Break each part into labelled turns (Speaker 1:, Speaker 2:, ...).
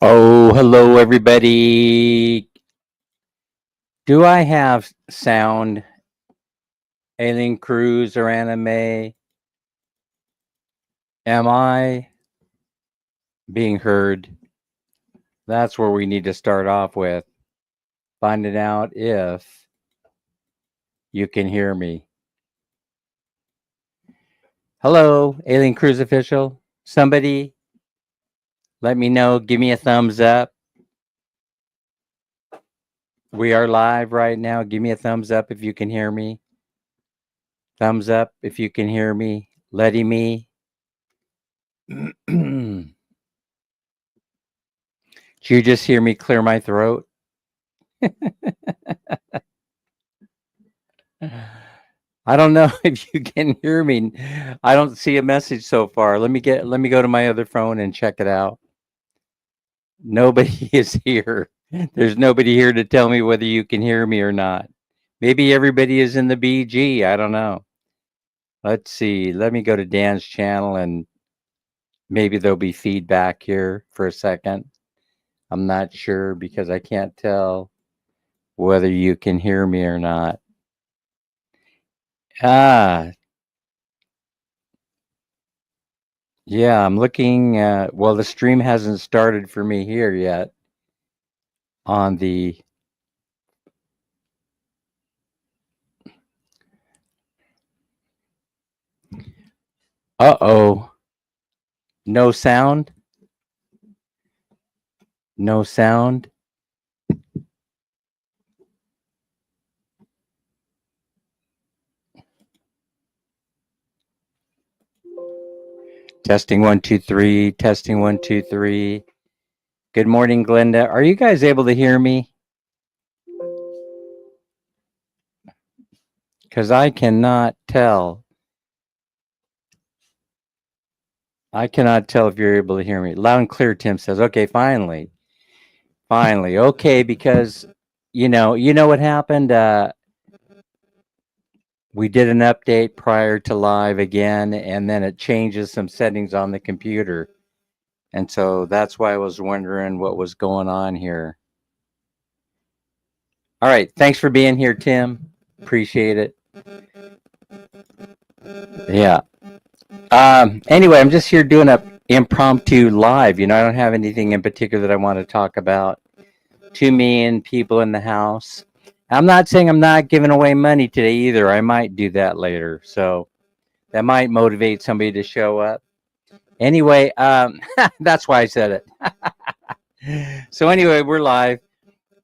Speaker 1: Oh, hello, everybody. Do I have sound, Alien Cruise or anime? Am I being heard? That's where we need to start off with finding out if you can hear me. Hello, Alien Cruise official. Somebody let me know. Give me a thumbs up. We are live right now. Give me a thumbs up if you can hear me. Thumbs up if you can hear me. Letting me. Did you just hear me clear my throat? I don't know if you can hear me. I don't see a message so far. Let me go to my other phone and check it out. Nobody is here. There's nobody here to tell me whether you can hear me or not. Maybe everybody is in the BG. I don't know. Let's see. Let me go to Dan's channel and maybe there'll be feedback here for a second. I'm not sure because I can't tell whether you can hear me or not. Ah, yeah, I'm looking at, well, the stream hasn't started for me here yet on the, uh-oh, no sound, no sound. Testing 1 2 3, testing 1 2 3. Good morning, Glenda. Are you guys able to hear me? Because I cannot tell. I cannot tell if you're able to hear me. Loud and clear, Tim says. Okay, finally. Finally. Okay, because you know what happened? We did an update prior to live again, and then it changes some settings on the computer. And so that's why I was wondering what was going on here. All right. Thanks for being here, Tim. Appreciate it. Yeah. Anyway, I'm just here doing a impromptu live. I don't have anything in particular that I want to talk about. 2 million people in the house. I'm not saying I'm not giving away money today either. I might do that later. So that might motivate somebody to show up. Anyway, that's why I said it. So anyway, we're live.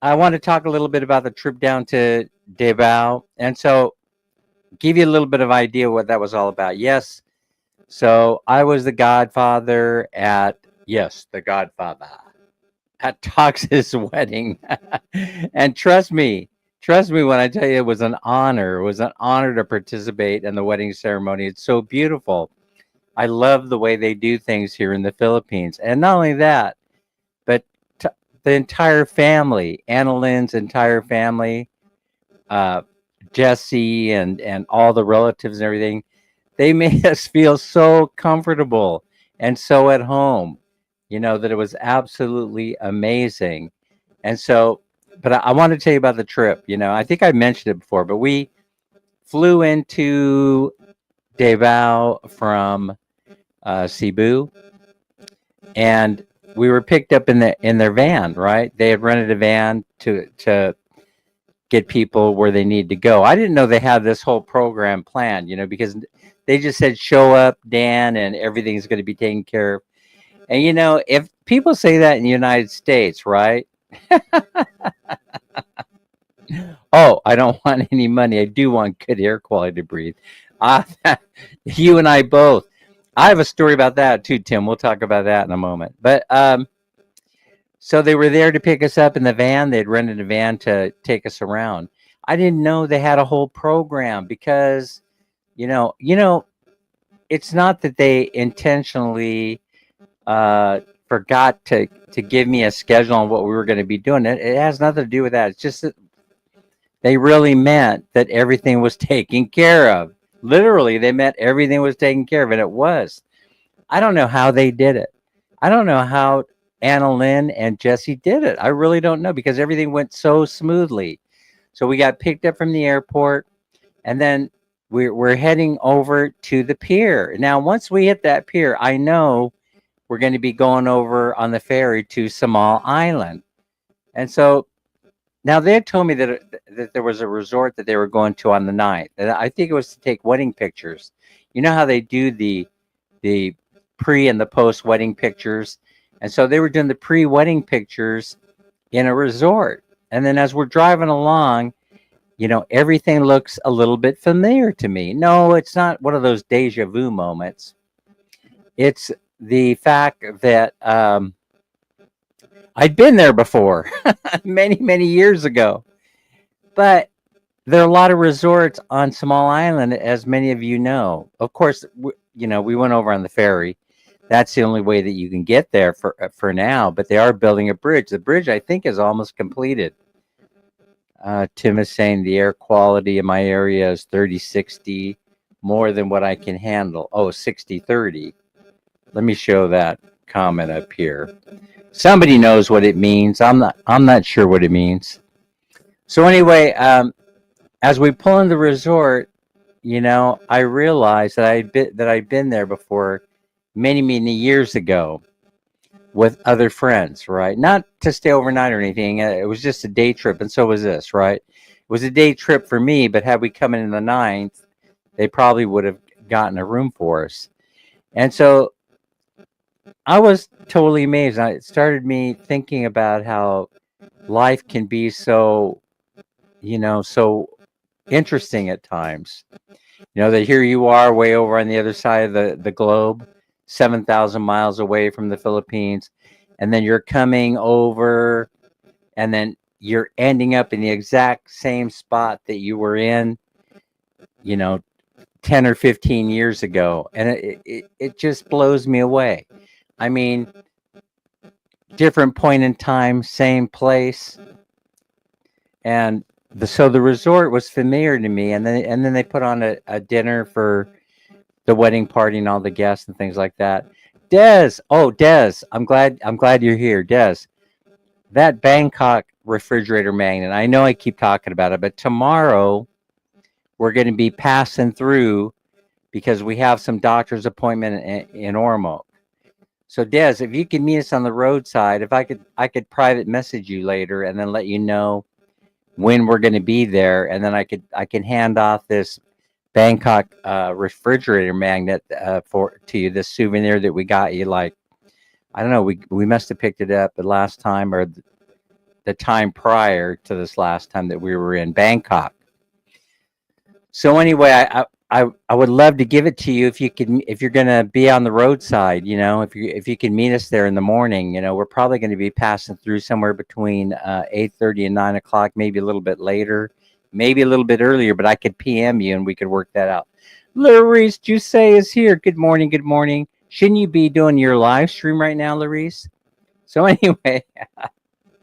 Speaker 1: I want to talk a little bit about the trip down to Davao. And so give you a little bit of idea what that was all about. Yes. So I was the godfather at, yes, the godfather at Tox's wedding. And trust me when I tell you it was an honor. It was an honor to participate in the wedding ceremony. It's so beautiful. I love the way they do things here in the Philippines. And not only that, but the entire family, Anna Lynn's entire family, uh, Jesse and all the relatives and everything, they made us feel so comfortable and so at home, that it was absolutely amazing. And so, but I want to tell you about the trip. I think I mentioned it before, but we flew into Davao from Cebu, and we were picked up in their van. Right, they had rented a van to get people where they need to go. I didn't know they had this whole program planned, because they just said show up, Dan, and everything's going to be taken care of. And if people say that in the United States, right? Oh, I don't want any money. I do want good air quality to breathe. Uh, you and I both. I have a story about that too, Tim. We'll talk about that in a moment. But so they were there to pick us up in the van. They'd rented a van to take us around. I didn't know they had a whole program because, it's not that they intentionally forgot to give me a schedule on what we were going to be doing. It has nothing to do with that. It's just that they really meant that everything was taken care of. Literally, they meant everything was taken care of, and it was. I don't know how they did it. I don't know how. Anna Lynn and Jesse did it. I really don't know because everything went so smoothly. So we got picked up from the airport, and then we're heading over to the pier. Now, once we hit that pier, I know we're going to be going over on the ferry to Samal Island. And so now they had told me that there was a resort that they were going to on the night. And I think it was to take wedding pictures. You know how they do the pre and the post wedding pictures, and so they were doing the pre wedding pictures in a resort. And then as we're driving along, everything looks a little bit familiar to me. No, it's not one of those deja vu moments. It's the fact that I'd been there before many, many years ago. But there are a lot of resorts on Small Island, as many of you know. Of course, we went over on the ferry. That's the only way that you can get there for now. But they are building a bridge. The bridge, I think, is almost completed. Tim is saying the air quality in my area is 30-60, more than what I can handle. Oh, 60-30. Let me show that comment up here. Somebody knows what it means. I'm not sure what it means. So anyway, as we pull in the resort, I realized that I'd been there before many, many years ago with other friends, right? Not to stay overnight or anything. It was just a day trip, and so was this, right? It was a day trip for me, but had we come in the ninth, they probably would have gotten a room for us. And so I was totally amazed. It started me thinking about how life can be so, so interesting at times. That here you are way over on the other side of the globe, 7,000 miles away from the Philippines, and then you're coming over, and then you're ending up in the exact same spot that you were in, 10 or 15 years ago. And it just blows me away. I mean, different point in time, same place. And so the resort was familiar to me, and then they put on a dinner for the wedding party and all the guests and things like that. Des, I'm glad you're here, Des. That Bangkok refrigerator magnet. I know I keep talking about it, but tomorrow we're going to be passing through because we have some doctor's appointment in Ormoc. So Des, if you can meet us on the roadside, if I could private message you later and then let you know when we're going to be there, and then I can hand off this Bangkok refrigerator magnet to you, this souvenir that we got you. Like, I don't know, we must have picked it up the last time or the time prior to this last time that we were in Bangkok. So anyway, I would love to give it to you if you're gonna be on the roadside, if you can meet us there in the morning. We're probably going to be passing through somewhere between 8:30 and 9 o'clock, maybe a little bit later, maybe a little bit earlier, but I could PM you and we could work that out. Larice Jusay is here. Good morning. Good morning. Shouldn't you be doing your live stream right now, Larice? So anyway,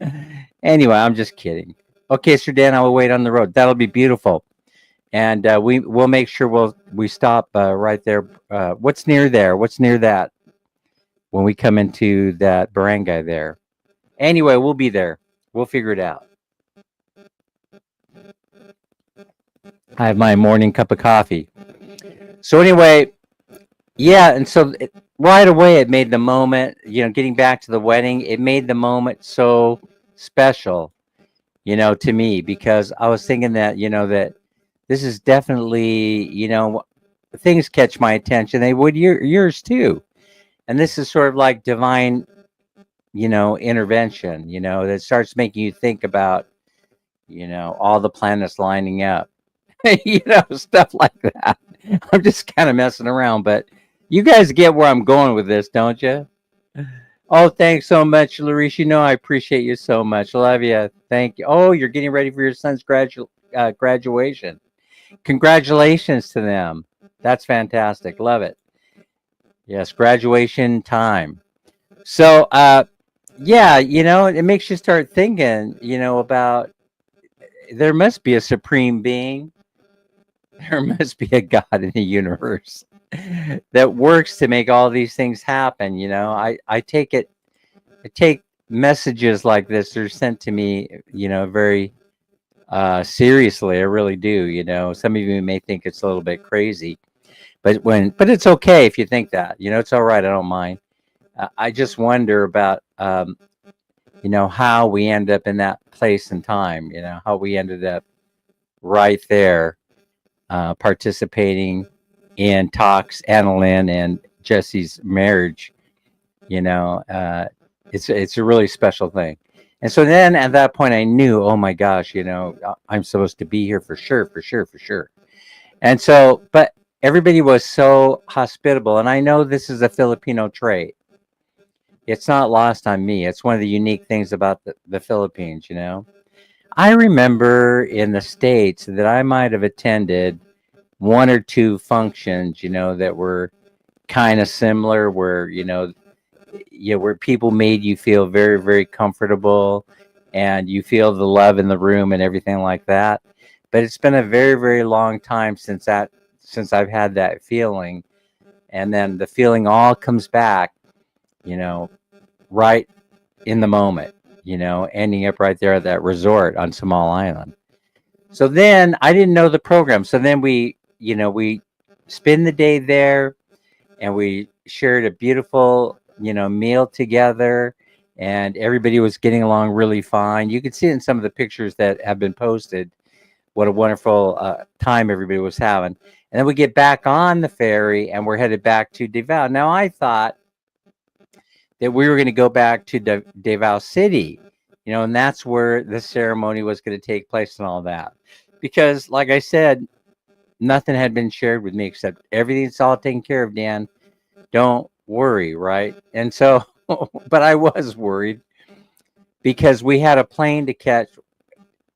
Speaker 1: I'm just kidding. Okay, Sir Dan, I will wait on the road. That'll be beautiful. And we'll make sure we stop right there. What's near there? What's near that? When we come into that barangay there. Anyway, we'll be there. We'll figure it out. I have my morning cup of coffee. So anyway, yeah, and so right away it made the moment, getting back to the wedding, it made the moment so special, to me, because I was thinking that, that this is definitely, things catch my attention. They would yours too. And this is sort of like divine, intervention, that starts making you think about, all the planets lining up, stuff like that. I'm just kind of messing around, but you guys get where I'm going with this, don't you? Oh, thanks so much, Larice. I appreciate you so much. Love you. Thank you. Oh, you're getting ready for your son's graduation. Congratulations to them. That's fantastic. Love it. Yes, graduation time. So, yeah, it makes you start thinking, about there must be a supreme being. There must be a God in the universe that works to make all these things happen. I take it take messages like this. They're sent to me, very seriously. I really do. Some of you may think it's a little bit crazy, but it's okay if you think that. It's all right. I don't mind. I just wonder about how we end up in that place and time. How we ended up right there, participating in talks, Annalyn and Jesse's marriage. You know, uh, it's a really special thing. And so then at that point, I knew, oh my gosh, I'm supposed to be here for sure, for sure, for sure. And so, but everybody was so hospitable, and I know this is a Filipino trait. It's not lost on me. It's one of the unique things about the Philippines. I remember in the States that I might have attended one or two functions, that were kind of similar, where where people made you feel very, very comfortable, and you feel the love in the room and everything like that. But it's been a very, very long time since I've had that feeling, and then the feeling all comes back, you know, right in the moment, ending up right there at that resort on Small Island. So then I didn't know the program. So then we spend the day there, and we shared a beautiful, meal together, and everybody was getting along really fine. You can see it in some of the pictures that have been posted what a wonderful time everybody was having. And then we get back on the ferry, and we're headed back to Davao. Now, I thought that we were going to go back to Davao City, and that's where the ceremony was going to take place and all that. Because, like I said, nothing had been shared with me except everything's all taken care of, Dan. Don't worry, right? And so, but I was worried because we had a plane to catch.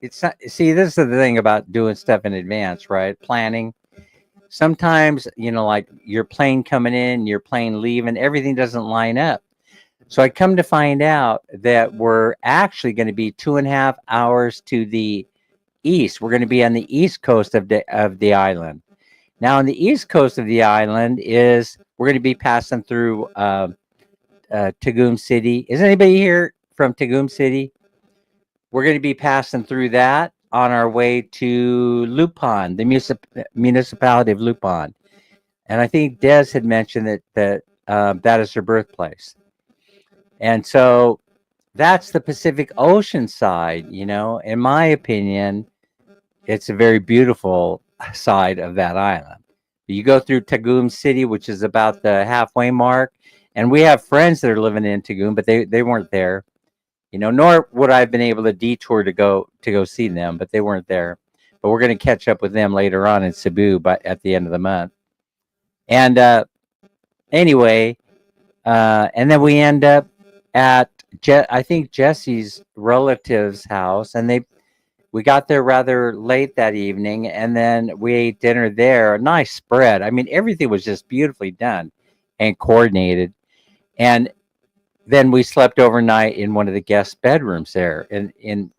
Speaker 1: It's not, see, this is the thing about doing stuff in advance, right? Planning. Sometimes, like your plane coming in, your plane leaving, everything doesn't line up. So I come to find out that we're actually going to be 2.5 hours to the east. We're going to be on the east coast of the island. Now, on the east coast of the island is we're going to be passing through Tagum City. Is anybody here from Tagum City? We're going to be passing through that on our way to Lupon, the municipality of Lupon. And I think Des had mentioned that is her birthplace. And so that's the Pacific Ocean side. In my opinion, it's a very beautiful side of that island. You go through Tagum City, which is about the halfway mark, and we have friends that are living in Tagum, but they weren't there. Nor would I have been able to detour to go see them, but they weren't there. But we're going to catch up with them later on in Cebu, but at the end of the month. And anyway, and then we end up at I think Jesse's relative's house, and we got there rather late that evening, and then we ate dinner there. A nice spread. I mean, everything was just beautifully done and coordinated. And then we slept overnight in one of the guest bedrooms there, in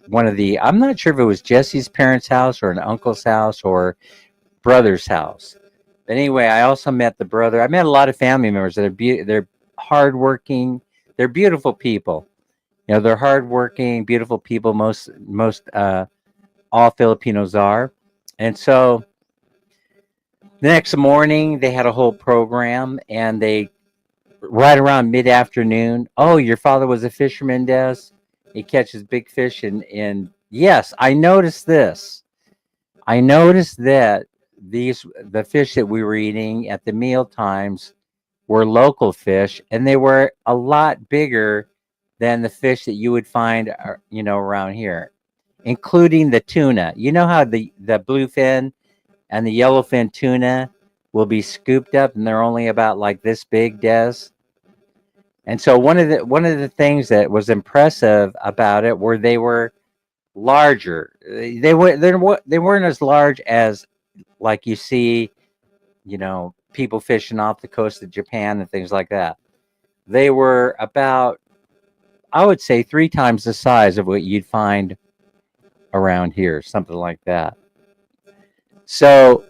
Speaker 1: one of the. I'm not sure if it was Jesse's parents' house or an uncle's house or brother's house. But anyway, I also met the brother. I met a lot of family members that they're hardworking. They're beautiful people. They're hardworking, beautiful people. Most all Filipinos are. And so the next morning they had a whole program, and they right around mid-afternoon. Oh, your father was a fisherman, Des. He catches big fish, and yes, I noticed this. I noticed that the fish that we were eating at the meal times were local fish, and they were a lot bigger than the fish that you would find, around here, including the tuna. You know how the bluefin and the yellowfin tuna will be scooped up, and they're only about like this big, Des. And so one of the things that was impressive about it were they were larger. They weren't as large as like you see, people fishing off the coast of Japan and things like that. They were about, I would say, 3 times the size of what you'd find around here, something like that. So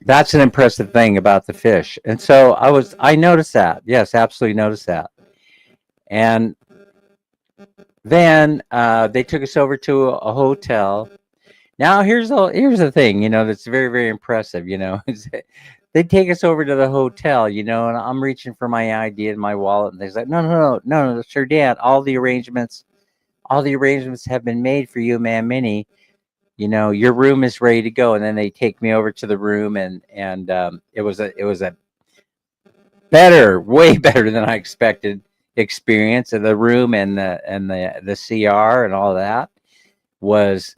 Speaker 1: That's an impressive thing about the fish. And so I noticed that. Yes, absolutely noticed that. And then they took us over to a hotel. Now here's the thing, that's very, very impressive, is that they take us over to the hotel, and I'm reaching for my ID and my wallet, and they're like, no, no, no, no, no, Sir Dan, all the arrangements have been made for you, ma'am, Minnie. Your room is ready to go. And then they take me over to the room, and it was a better, way better than I expected experience of the room, and the CR and all that was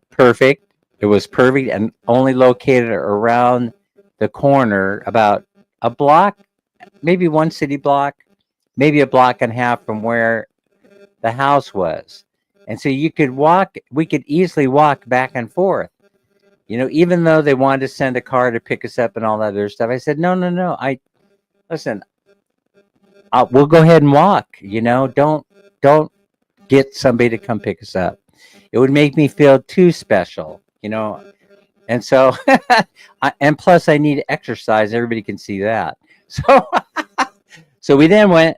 Speaker 1: perfect. It was perfect and only located around the corner, about a block, maybe one city block, maybe a block and a half from where the house was. And so we could easily walk back and forth. Even though they wanted to send a car to pick us up and all that other stuff, I said, no, no, no. Listen, we'll go ahead and walk. Don't get somebody to come pick us up. It would make me feel too special. And so, and plus, I need exercise. Everybody can see that. So, so we then went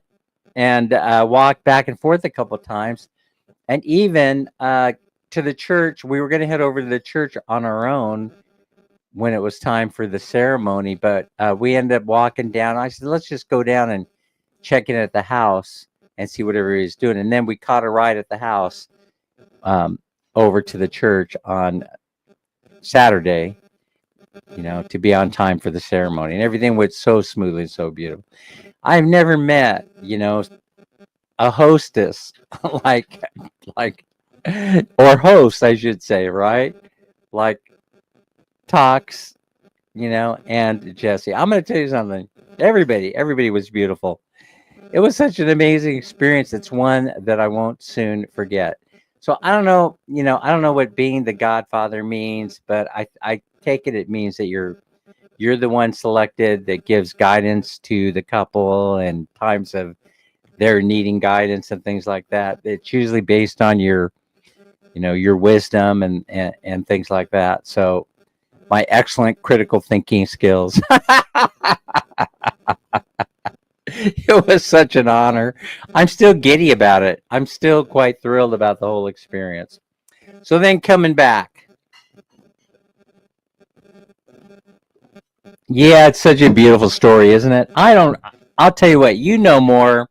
Speaker 1: and walked back and forth a couple of times, and even to the church. We were going to head over to the church on our own when it was time for the ceremony, but we ended up walking down. I said, let's just go down and check in at the house and see what everybody's doing. And then we caught a ride at the house over to the church on Saturday, to be on time for the ceremony. And everything went so smoothly and so beautiful. I've never met, a hostess like, or host, I should say, right? Like Talks, and Jesse. I'm going to tell you something. Everybody was beautiful. It was such an amazing experience. It's one that I won't soon forget. So I don't know, I don't know what being the godfather means, but I take it means that you're the one selected that gives guidance to the couple in times of their needing guidance and things like that. It's usually based on your wisdom and things like that. So my excellent critical thinking skills. It was such an honor. I'm still giddy about it. I'm still quite thrilled about the whole experience. So then coming back. Yeah, it's such a beautiful story, isn't it? I'll tell you what, you know more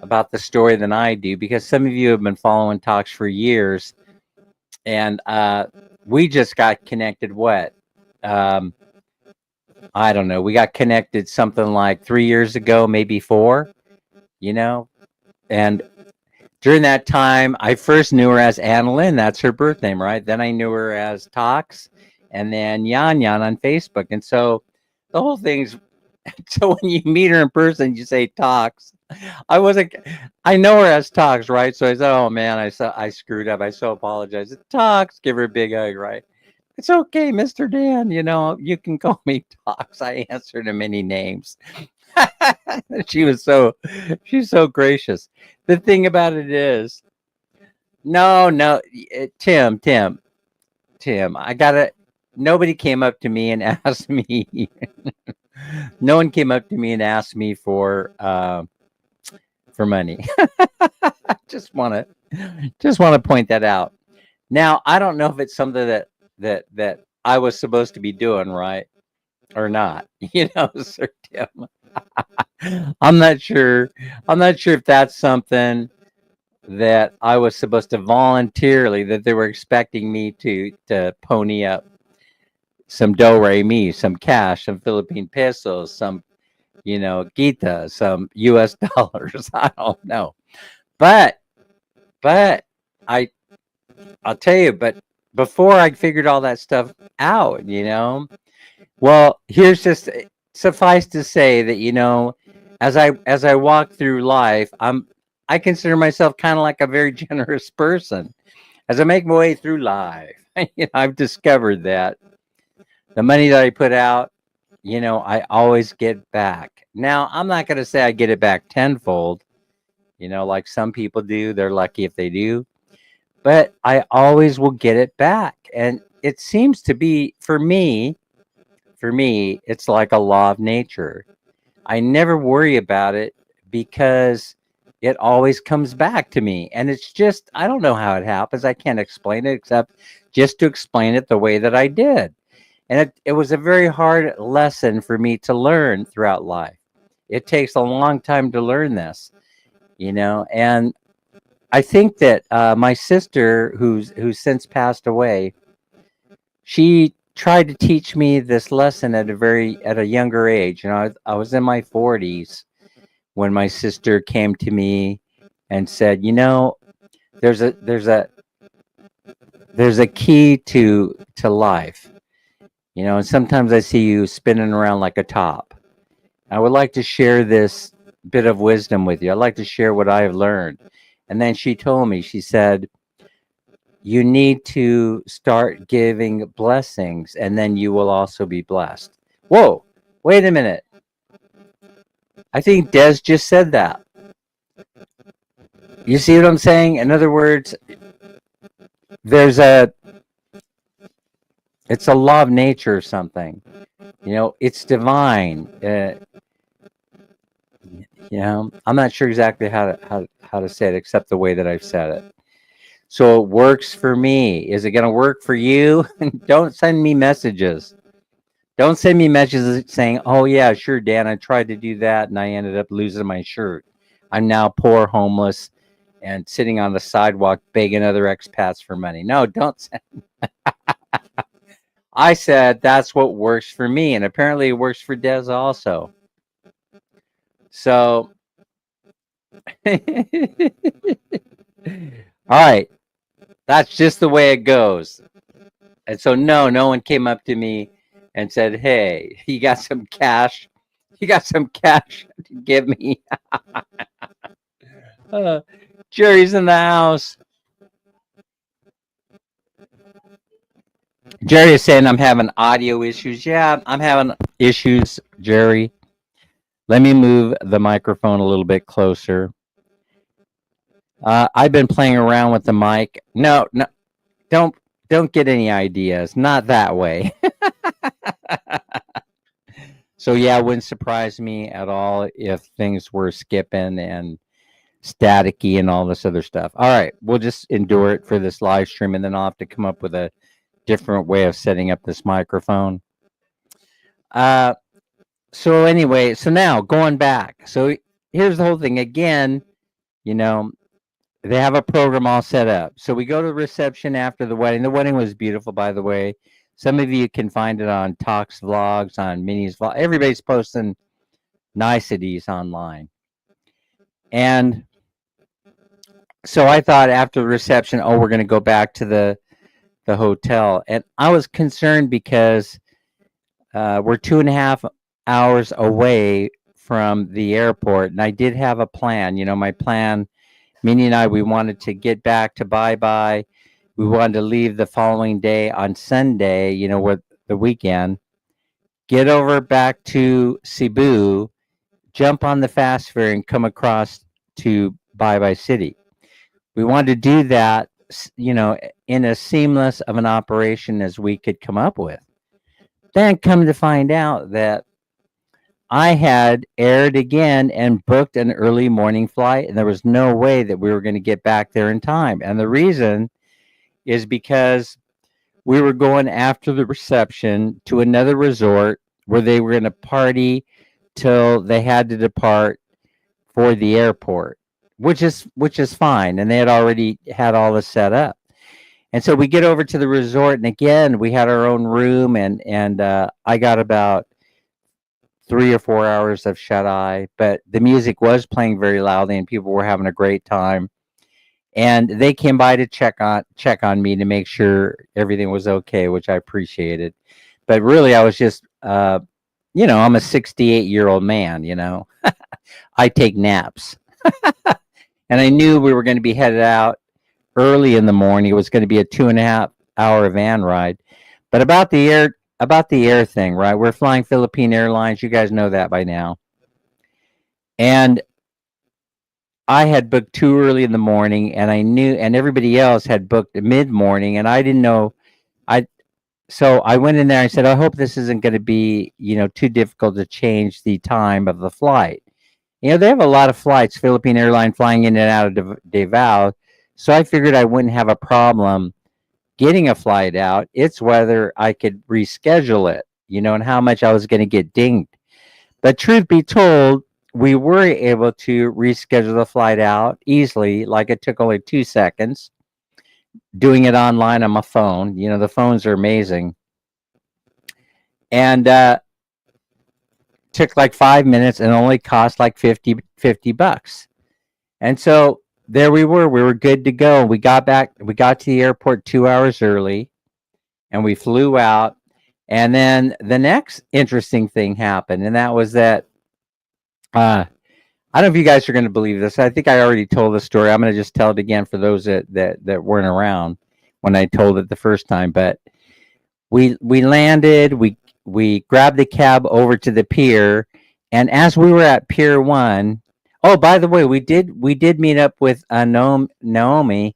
Speaker 1: about the story than I do, because some of you have been following Talks for years, and we just got connected. What? Um, I don't know. We got connected something like 3 years ago, maybe four. You know, and during that time, I first knew her as Anna Lynn. That's her birth name, right? Then I knew her as Talks, and then Yan Yan on Facebook. And so the whole thing's so when you meet her in person, you say Talks. I wasn't. I know her as Talks, right? So I said, "Oh man, I screwed up. I so apologize." Talks, give her a big hug, right? It's okay, Mr. Dan. You can call me Talks. I answer to many names. she was so she's so gracious. The thing about it is, no, no, Tim. I gotta. Nobody came up to me and asked me. No one came up to me and asked me for money. Just want to point that out. Now, I don't know if it's something that I was supposed to be doing, right, or not. Sir Tim. I'm not sure. I'm not sure if that's something that I was supposed to voluntarily, that they were expecting me to pony up some do re mi, some cash, some Philippine pesos, some Gita, some US dollars. I don't know. But but I I'll tell you, but before I figured all that stuff out, well, here's just suffice to say that as I walk through life, I consider myself kind of like a very generous person. As I make my way through life, I've discovered that the money that I put out, I always get back. Now, I'm not going to say I get it back tenfold, like some people do. They're lucky if they do. But I always will get it back. And it seems to be, for me, for me, it's like a law of nature. I never worry about it because it always comes back to me. And it's just, I don't know how it happens. I can't explain it except just to explain it the way that I did. And it was a very hard lesson for me to learn throughout life. It takes a long time to learn this, and I think that my sister, who's since passed away, she tried to teach me this lesson at a younger age. I was in my 40s when my sister came to me and said, there's a there's a there's a key to life, and sometimes I see you spinning around like a top. I would like to share this bit of wisdom with you. I'd like to share what I have learned. And then she told me, she said, you need to start giving blessings and then you will also be blessed. Whoa, wait a minute. I think Des just said that. You see what I'm saying? In other words, it's a law of nature or something. It's divine. I'm not sure exactly how to say it except the way that I've said it. So it works for me. Is it going to work for you? Don't send me messages. Don't send me messages saying, oh, yeah, sure, Dan, I tried to do that and I ended up losing my shirt. I'm now poor, homeless, and sitting on the sidewalk begging other expats for money. No, don't send. I said that's what works for me, and apparently it works for Des also. So, all right, that's just the way it goes. And so, no one came up to me and said, "Hey, you got some cash? You got some cash to give me?" Jerry's in the house. Jerry is saying I'm having audio issues. Yeah, I'm having issues, Jerry. Let me move the microphone a little bit closer. I've been playing around with the mic. No, don't get any ideas. Not that way. So yeah, it wouldn't surprise me at all if things were skipping and staticky and all this other stuff. All right, we'll just endure it for this live stream, and then I'll have to come up with a different way of setting up this microphone. So anyway, so now going back. So here's the whole thing again. They have a program all set up. So we go to the reception after the wedding. The wedding was beautiful, by the way. Some of you can find it on Talks Vlogs, on Minnie's Vlog. Everybody's posting niceties online. And so I thought after the reception, we're going to go back to the hotel. And I was concerned because we're 2.5 hours away from the airport. And I did have a plan. My plan, Minnie and I, we wanted to get back to Bye Bye. We wanted to leave the following day on Sunday, with the weekend, get over back to Cebu, jump on the fast ferry, and come across to Bye Bye City. We wanted to do that, in as seamless of an operation as we could come up with. Then come to find out that I had aired again and booked an early morning flight, and there was no way that we were going to get back there in time. And the reason is because we were going after the reception to another resort where they were going to party till they had to depart for the airport, which is fine. And they had already had all this set up. And so we get over to the resort, and again, we had our own room, and I got about 3 or 4 hours of shut eye, but the music was playing very loudly, and people were having a great time. And they came by to check on me to make sure everything was okay, which I appreciated. But really, I was just, I'm a 68-year-old man. I take naps, and I knew we were going to be headed out early in the morning. It was going to be a 2.5-hour van ride. But about the air thing, right? We're flying Philippine Airlines. You guys know that by now. And I had booked too early in the morning, and I knew, and everybody else had booked mid-morning, and I didn't know. so I went in there. I said, I hope this isn't going to be, too difficult to change the time of the flight. They have a lot of flights, Philippine Airline flying in and out of Davao. So I figured I wouldn't have a problem getting a flight out. It's whether I could reschedule it, and how much I was going to get dinged. But truth be told, we were able to reschedule the flight out easily. Like it took only 2 seconds doing it online on my phone. The phones are amazing. And took like 5 minutes and only cost like 50 bucks. And so there we were good to go. We got to the airport 2 hours early and we flew out. And then the next interesting thing happened, and that was that I don't know if you guys are going to believe this. I think I already told the story. I'm going to just tell it again for those that weren't around when I told it the first time. But we landed. We grabbed the cab over to the pier, and as we were at Pier 1, oh, by the way, we did meet up with Naomi,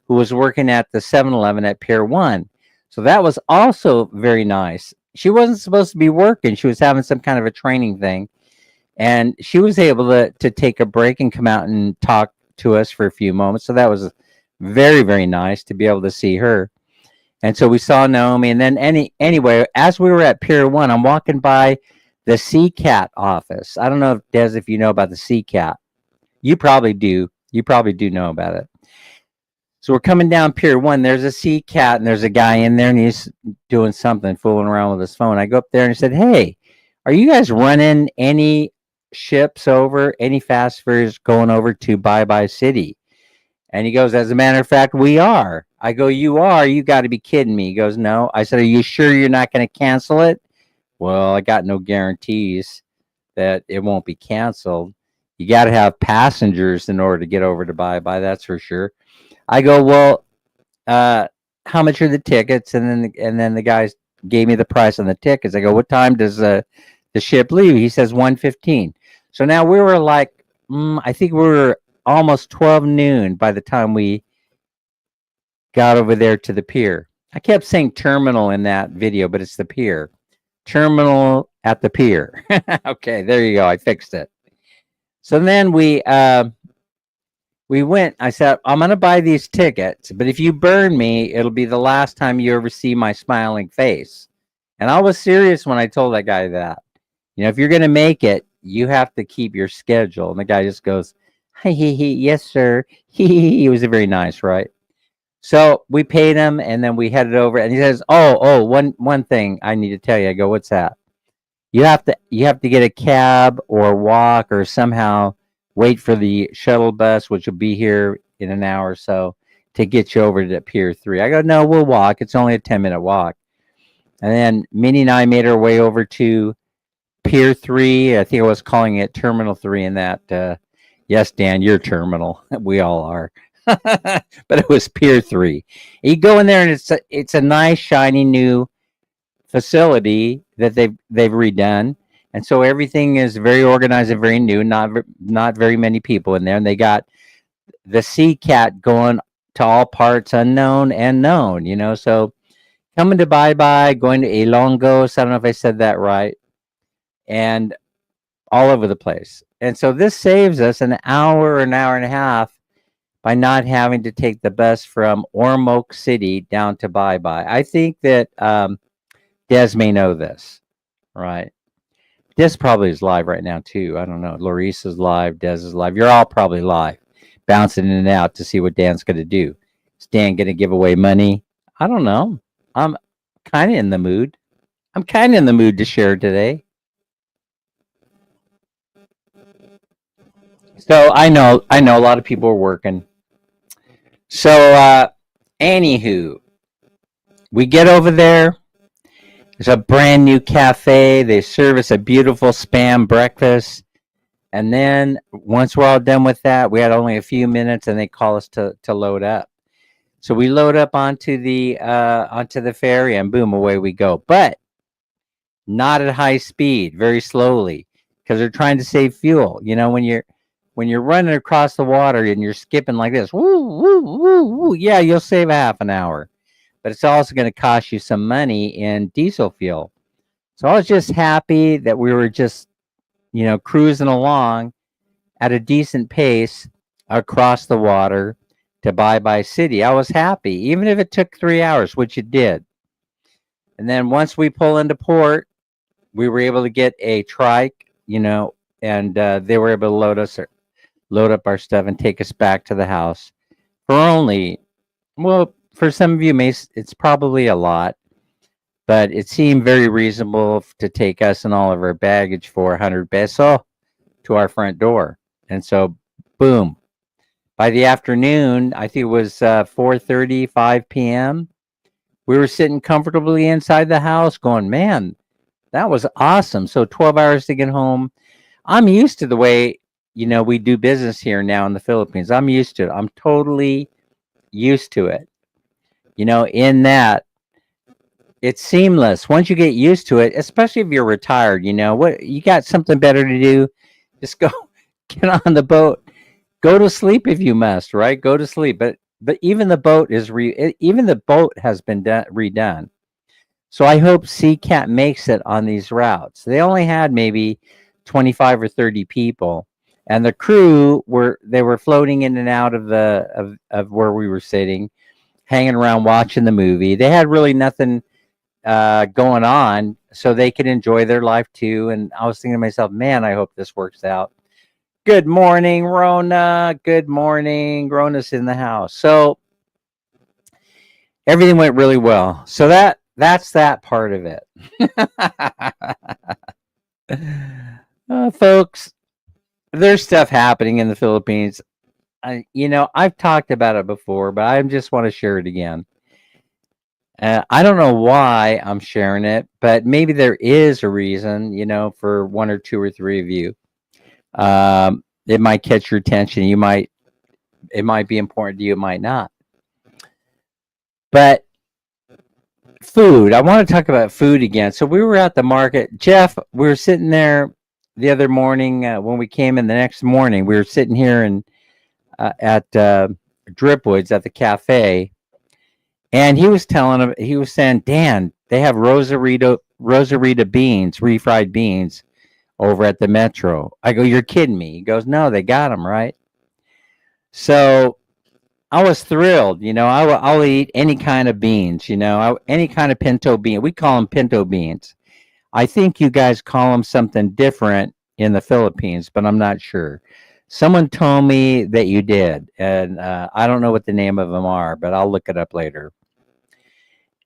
Speaker 1: who was working at the 7-Eleven at Pier 1. So that was also very nice. She wasn't supposed to be working. She was having some kind of a training thing, and she was able to take a break and come out and talk to us for a few moments. So that was very, very nice to be able to see her. And so we saw Naomi, and then anyway, as we were at Pier 1, I'm walking by the CCAT office. I don't know, if you know about the CCAT. You probably do. You probably do know about it. So we're coming down Pier 1. There's a CCAT, and there's a guy in there, and he's doing something, fooling around with his phone. I go up there and I said, hey, are you guys running any ships over, any fast ferries going over to Bye Bye City? And he goes, as a matter of fact, we are. I go, you are? You got to be kidding me. He goes, no. I said, are you sure you're not going to cancel it? Well, I got no guarantees that it won't be canceled. You got to have passengers in order to get over to Bye Bye, that's for sure. I go, well, how much are the tickets? And then the guys gave me the price on the tickets. I go, what time does the ship leave? He says 1:15. So now we were like, I think we were almost 12 noon by the time we got over there to the pier. I kept saying terminal in that video, but it's the pier. Terminal at the pier. Okay, there you go. I fixed it. So then we went. I said, I'm going to buy these tickets, but if you burn me, it'll be the last time you ever see my smiling face. And I was serious when I told that guy that. If you're going to make it, you have to keep your schedule. And the guy just goes, yes, sir. He was very nice, right? So we paid him, and then we headed over. And he says, one thing I need to tell you. I go, what's that? You have to get a cab or walk or somehow wait for the shuttle bus, which will be here in an hour or so, to get you over to Pier 3. I go, no, we'll walk. It's only a 10-minute walk. And then Minnie and I made our way over to Pier 3. I think I was calling it Terminal 3 in that. Yes, Dan, you're terminal. We all are. But it was Pier 3. You go in there, and it's a nice, shiny new facility that they've redone. And so everything is very organized and very new. Not very many people in there. And they got the CCAT going to all parts unknown and known, So coming to Bye Bye, going to Ilongos. I don't know if I said that right. And all over the place. And so this saves us an hour and a half by not having to take the bus from Ormoc City down to Bye Bye. I think that Des may know this, right? Des probably is live right now, too. I don't know. Laurice is live. Des is live. You're all probably live, bouncing in and out to see what Dan's going to do. Is Dan going to give away money? I don't know. I'm kind of in the mood. I'm kind of in the mood to share today. So I know a lot of people are working. So, anywho, we get over there. There's a brand new cafe. They serve us a beautiful Spam breakfast. And then once we're all done with that, we had only a few minutes, and they call us to load up. So we load up onto the ferry, and boom, away we go. But not at high speed, very slowly, because they're trying to save fuel. When you're running across the water and you're skipping like this, woo, woo, woo, woo, yeah, you'll save a half an hour. but it's also going to cost you some money in diesel fuel. So I was just happy that we were just, cruising along at a decent pace across the water to Bye Bye City. I was happy, even if it took 3 hours, which it did. And then once we pull into port, we were able to get a trike, and they were able to load up our stuff and take us back to the house for only, well, for some of you, it's probably a lot, but it seemed very reasonable to take us and all of our baggage for 100 peso to our front door. And so, boom. By the afternoon, I think it was 4:30, 5 p.m., we were sitting comfortably inside the house going, man, that was awesome. So 12 hours to get home. I'm used to the way, we do business here now in the Philippines. I'm used to it. I'm totally used to it. In that it's seamless. Once you get used to it, especially if you're retired, what you got something better to do, just go get on the boat. Go to sleep if you must, right? Go to sleep. But even the boat has been redone. So I hope SeaCat makes it on these routes. They only had maybe 25 or 30 people, and the crew were floating in and out of where we were sitting, hanging around watching the movie. They had really nothing going on, so they could enjoy their life too. And I was thinking to myself, man, I hope this works out. Good morning, Rona. Good morning. Rona's in the house. So everything went really well. So that's that part of it. Folks, there's stuff happening in the Philippines. I've talked about it before, but I just want to share it again. I don't know why I'm sharing it, but maybe there is a reason, for one or two or three of you. It might catch your attention. It might be important to you. It might not. But food, I want to talk about food again. So we were at the market. Jeff, we were sitting there the other morning when we came in the next morning. We were sitting here at Dripwoods at the cafe. And he was saying, Dan, they have Rosarita beans, refried beans over at the Metro. I go, you're kidding me. He goes, no, they got them, right? So I was thrilled. I'll eat any kind of beans, any kind of pinto bean. We call them pinto beans. I think you guys call them something different in the Philippines, but I'm not sure. Someone told me that you did, and I don't know what the name of them are, but I'll look it up later.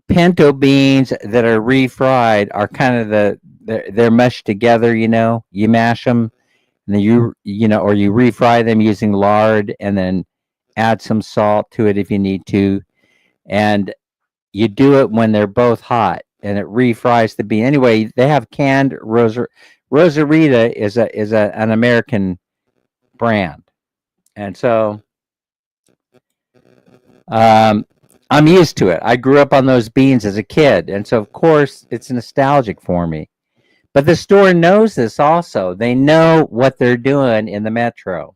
Speaker 1: Pinto beans that are refried are kind of they're mushed together, you mash them and then or you refry them using lard and then add some salt to it if you need to. And you do it when they're both hot and it refries the bean. Anyway, they have canned Rosarita is an American brand. And so I'm used to it. I grew up on those beans as a kid. And so, of course, it's nostalgic for me. But the store knows this also. They know what they're doing in the Metro.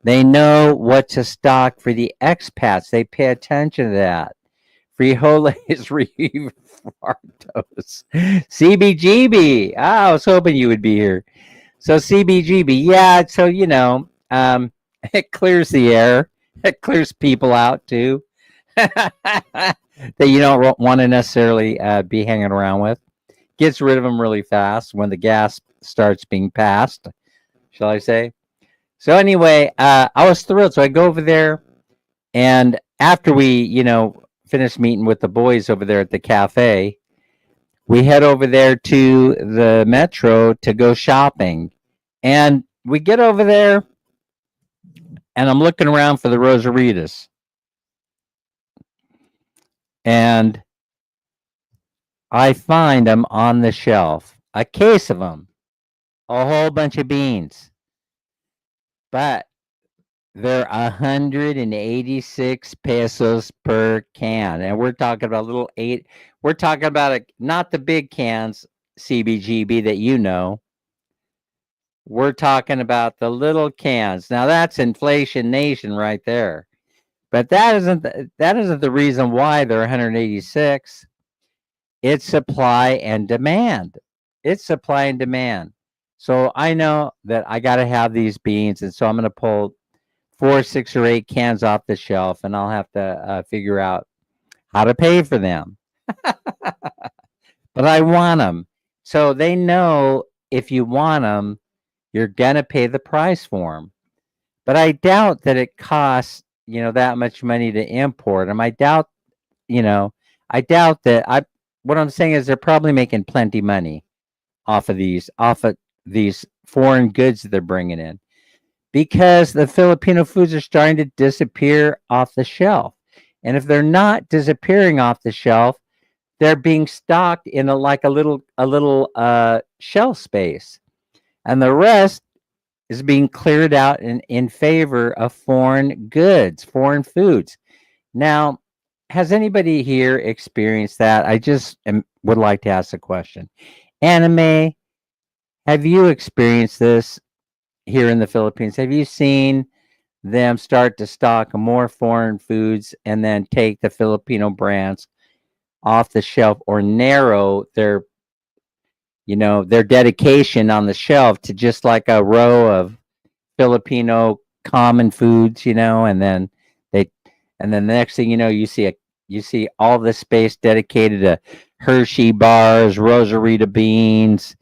Speaker 1: They know what to stock for the expats. They pay attention to that. Frijoles refartos. CBGB. I was hoping you would be here. So CBGB. Yeah, so, it clears the air. It clears people out, too. That you don't want to necessarily be hanging around with. Gets rid of them really fast when the gas starts being passed, shall I say. So anyway, I was thrilled. So I go over there, and after we, finish meeting with the boys over there at the cafe, we head over there to the Metro to go shopping. And we get over there, and I'm looking around for the Rosaritas. And I find them on the shelf, a case of them, a whole bunch of beans. But they're 186 pesos per can. And we're talking about we're talking about not the big cans, CBGB, that you know. We're talking about the little cans. Now that's inflation nation right there. But that isn't the reason why they're 186. It's supply and demand. It's supply and demand. So I know that I got to have these beans, and so I'm going to pull 4, 6, or 8 cans off the shelf, and I'll have to figure out how to pay for them. But I want them. So they know if you want them, you're going to pay the price for them. But I doubt that it costs, that much money to import them. I doubt that what I'm saying is they're probably making plenty money off of these foreign goods that they're bringing in, because the Filipino foods are starting to disappear off the shelf. And if they're not disappearing off the shelf, they're being stocked in a little shelf space, and the rest is being cleared out in favor of foreign goods, foreign foods. Now, has anybody here experienced that? I just would like to ask a question. Anime, have you experienced this here in the Philippines? Have you seen them start to stock more foreign foods and then take the Filipino brands off the shelf, or narrow their dedication on the shelf to just like a row of Filipino common foods, and then the next thing you see all this space dedicated to Hershey bars, Rosarita beans,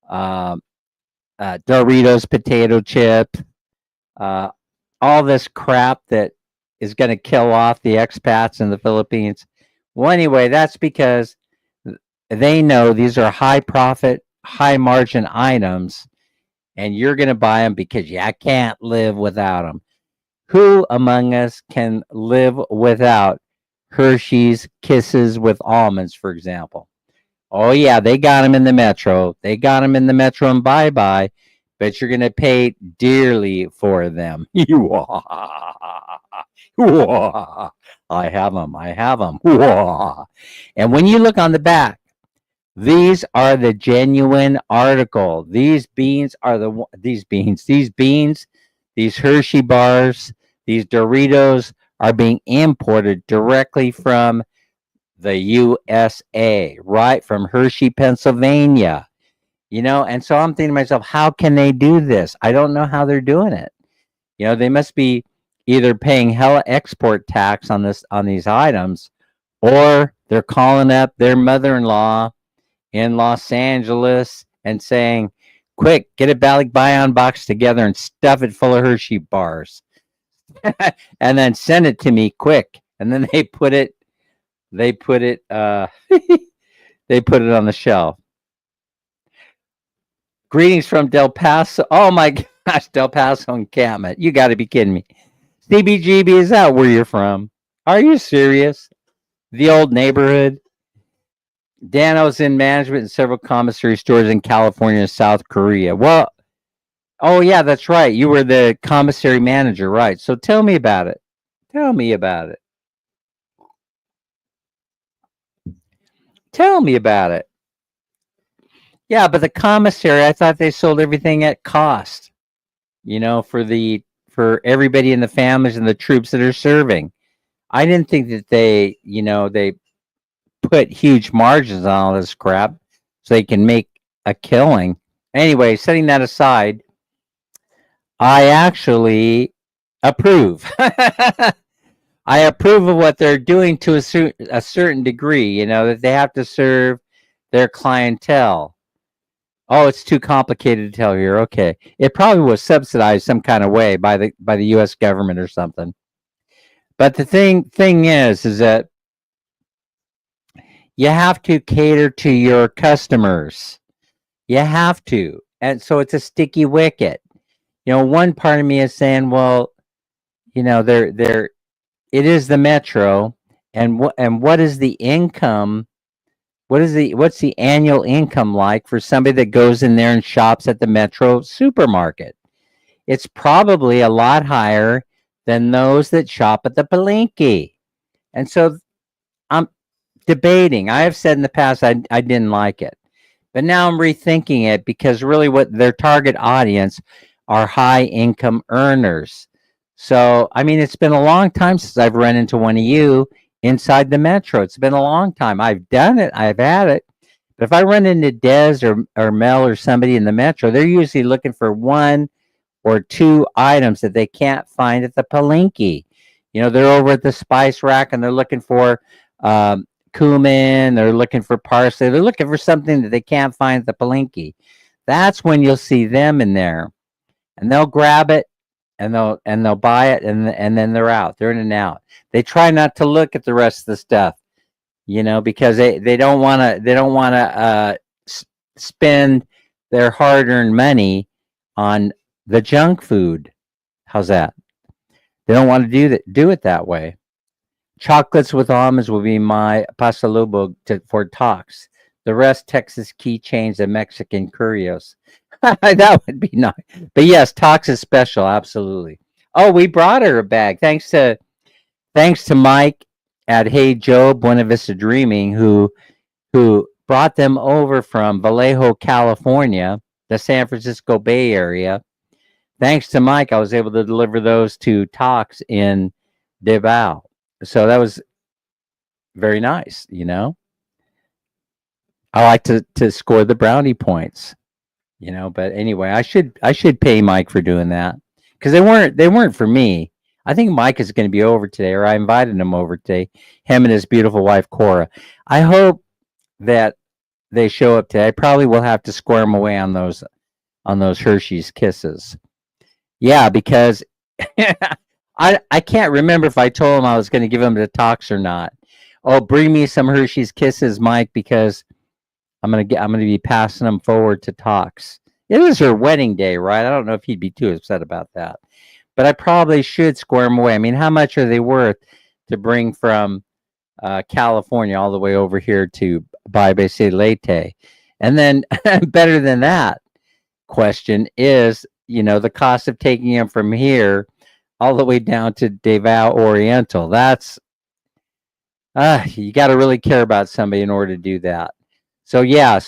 Speaker 1: Doritos potato chip, all this crap that is going to kill off the expats in the Philippines. Well, anyway, that's because they know these are high profit, high margin items, and you're going to buy them because you can't live without them. Who among us can live without Hershey's Kisses with almonds, for example? Oh, yeah, they got them in the Metro. They got them in the Metro and bye-bye, but you're going to pay dearly for them. I have them. And when you look on the back, these are the genuine article. These beans, these Hershey bars, these Doritos are being imported directly from the USA, right? From Hershey, Pennsylvania. And so I'm thinking to myself, how can they do this? I don't know how they're doing it. They must be either paying hella export tax on these items, or they're calling up their mother-in-law in Los Angeles and saying, quick, get a Balikbayan box together and stuff it full of Hershey bars and then send it to me quick. And then they put it they put it on the shelf. Greetings from Del Paso. Oh my gosh, Del Paso encampment. You got to be kidding me. CBGB, is that where you're from? Are you serious? The old neighborhood? Dano's in management in several commissary stores in California and South Korea. Well, oh yeah, that's right. You were the commissary manager, right? So tell me about it. Tell me about it. Tell me about it. Yeah, but the commissary, I thought they sold everything at cost. For everybody in the families and the troops that are serving. I didn't think that they put huge margins on all this crap so they can make a killing. Anyway, setting that aside, I actually approve. I approve of what they're doing to a certain degree, that they have to serve their clientele. Oh, it's too complicated to tell here. Okay. It probably was subsidized some kind of way by the US government or something. But the thing is that you have to cater to your customers. You have to. And so it's a sticky wicket. One part of me is saying, well, it is the Metro, and what is the income? What's the annual income like for somebody that goes in there and shops at the Metro supermarket? It's probably a lot higher than those that shop at the Palenque. And so I'm debating. I have said in the past I didn't like it. But now I'm rethinking it, because really what their target audience are high income earners. So, I mean, it's been a long time since I've run into one of you inside the metro. It's been a long time. I've done it. I've had it. But if I run into Des or Mel or somebody in the metro, they're usually looking for one or two items that they can't find at the Palinki. You know, they're over at the spice rack and they're looking for cumin, they're looking for parsley, they're looking for something that they can't find at the Palinki. That's when you'll see them in there, and they'll grab it and they'll buy it, and then they're out. They're in and out. They try not to look at the rest of the stuff, you know, because they don't want to spend their hard-earned money on the junk food. How's that? They don't want to do it that way. Chocolates with almonds will be my pasalubog for talks. The rest, Texas keychains and Mexican curios. That would be nice. But yes, talks is special, absolutely. Oh, we brought her a bag. Thanks to Mike at Hey Job, Buena Vista Dreaming, who brought them over from Vallejo, California, the San Francisco Bay Area. Thanks to Mike, I was able to deliver those to Talks in Davao. So that was very nice, you know. I like to score the brownie points, you know. But anyway, I should pay Mike for doing that because they weren't for me. I think Mike is going to be over today, or I invited him over today. Him and his beautiful wife Cora. I hope that they show up today. I probably will have to square them away on those Hershey's Kisses. Yeah, because I can't remember if I told him I was going to give him the Talks or not. Oh, bring me some Hershey's Kisses, Mike, because I'm gonna be passing them forward to Talks. It is her wedding day, right? I don't know if he'd be too upset about that, but I probably should square them away. I mean, how much are they worth to bring from California all the way over here to Baybase Leyte? And then better than that question is, you know, the cost of taking them from here all the way down to Davao Oriental. That's you got to really care about somebody in order to do that. So yeah,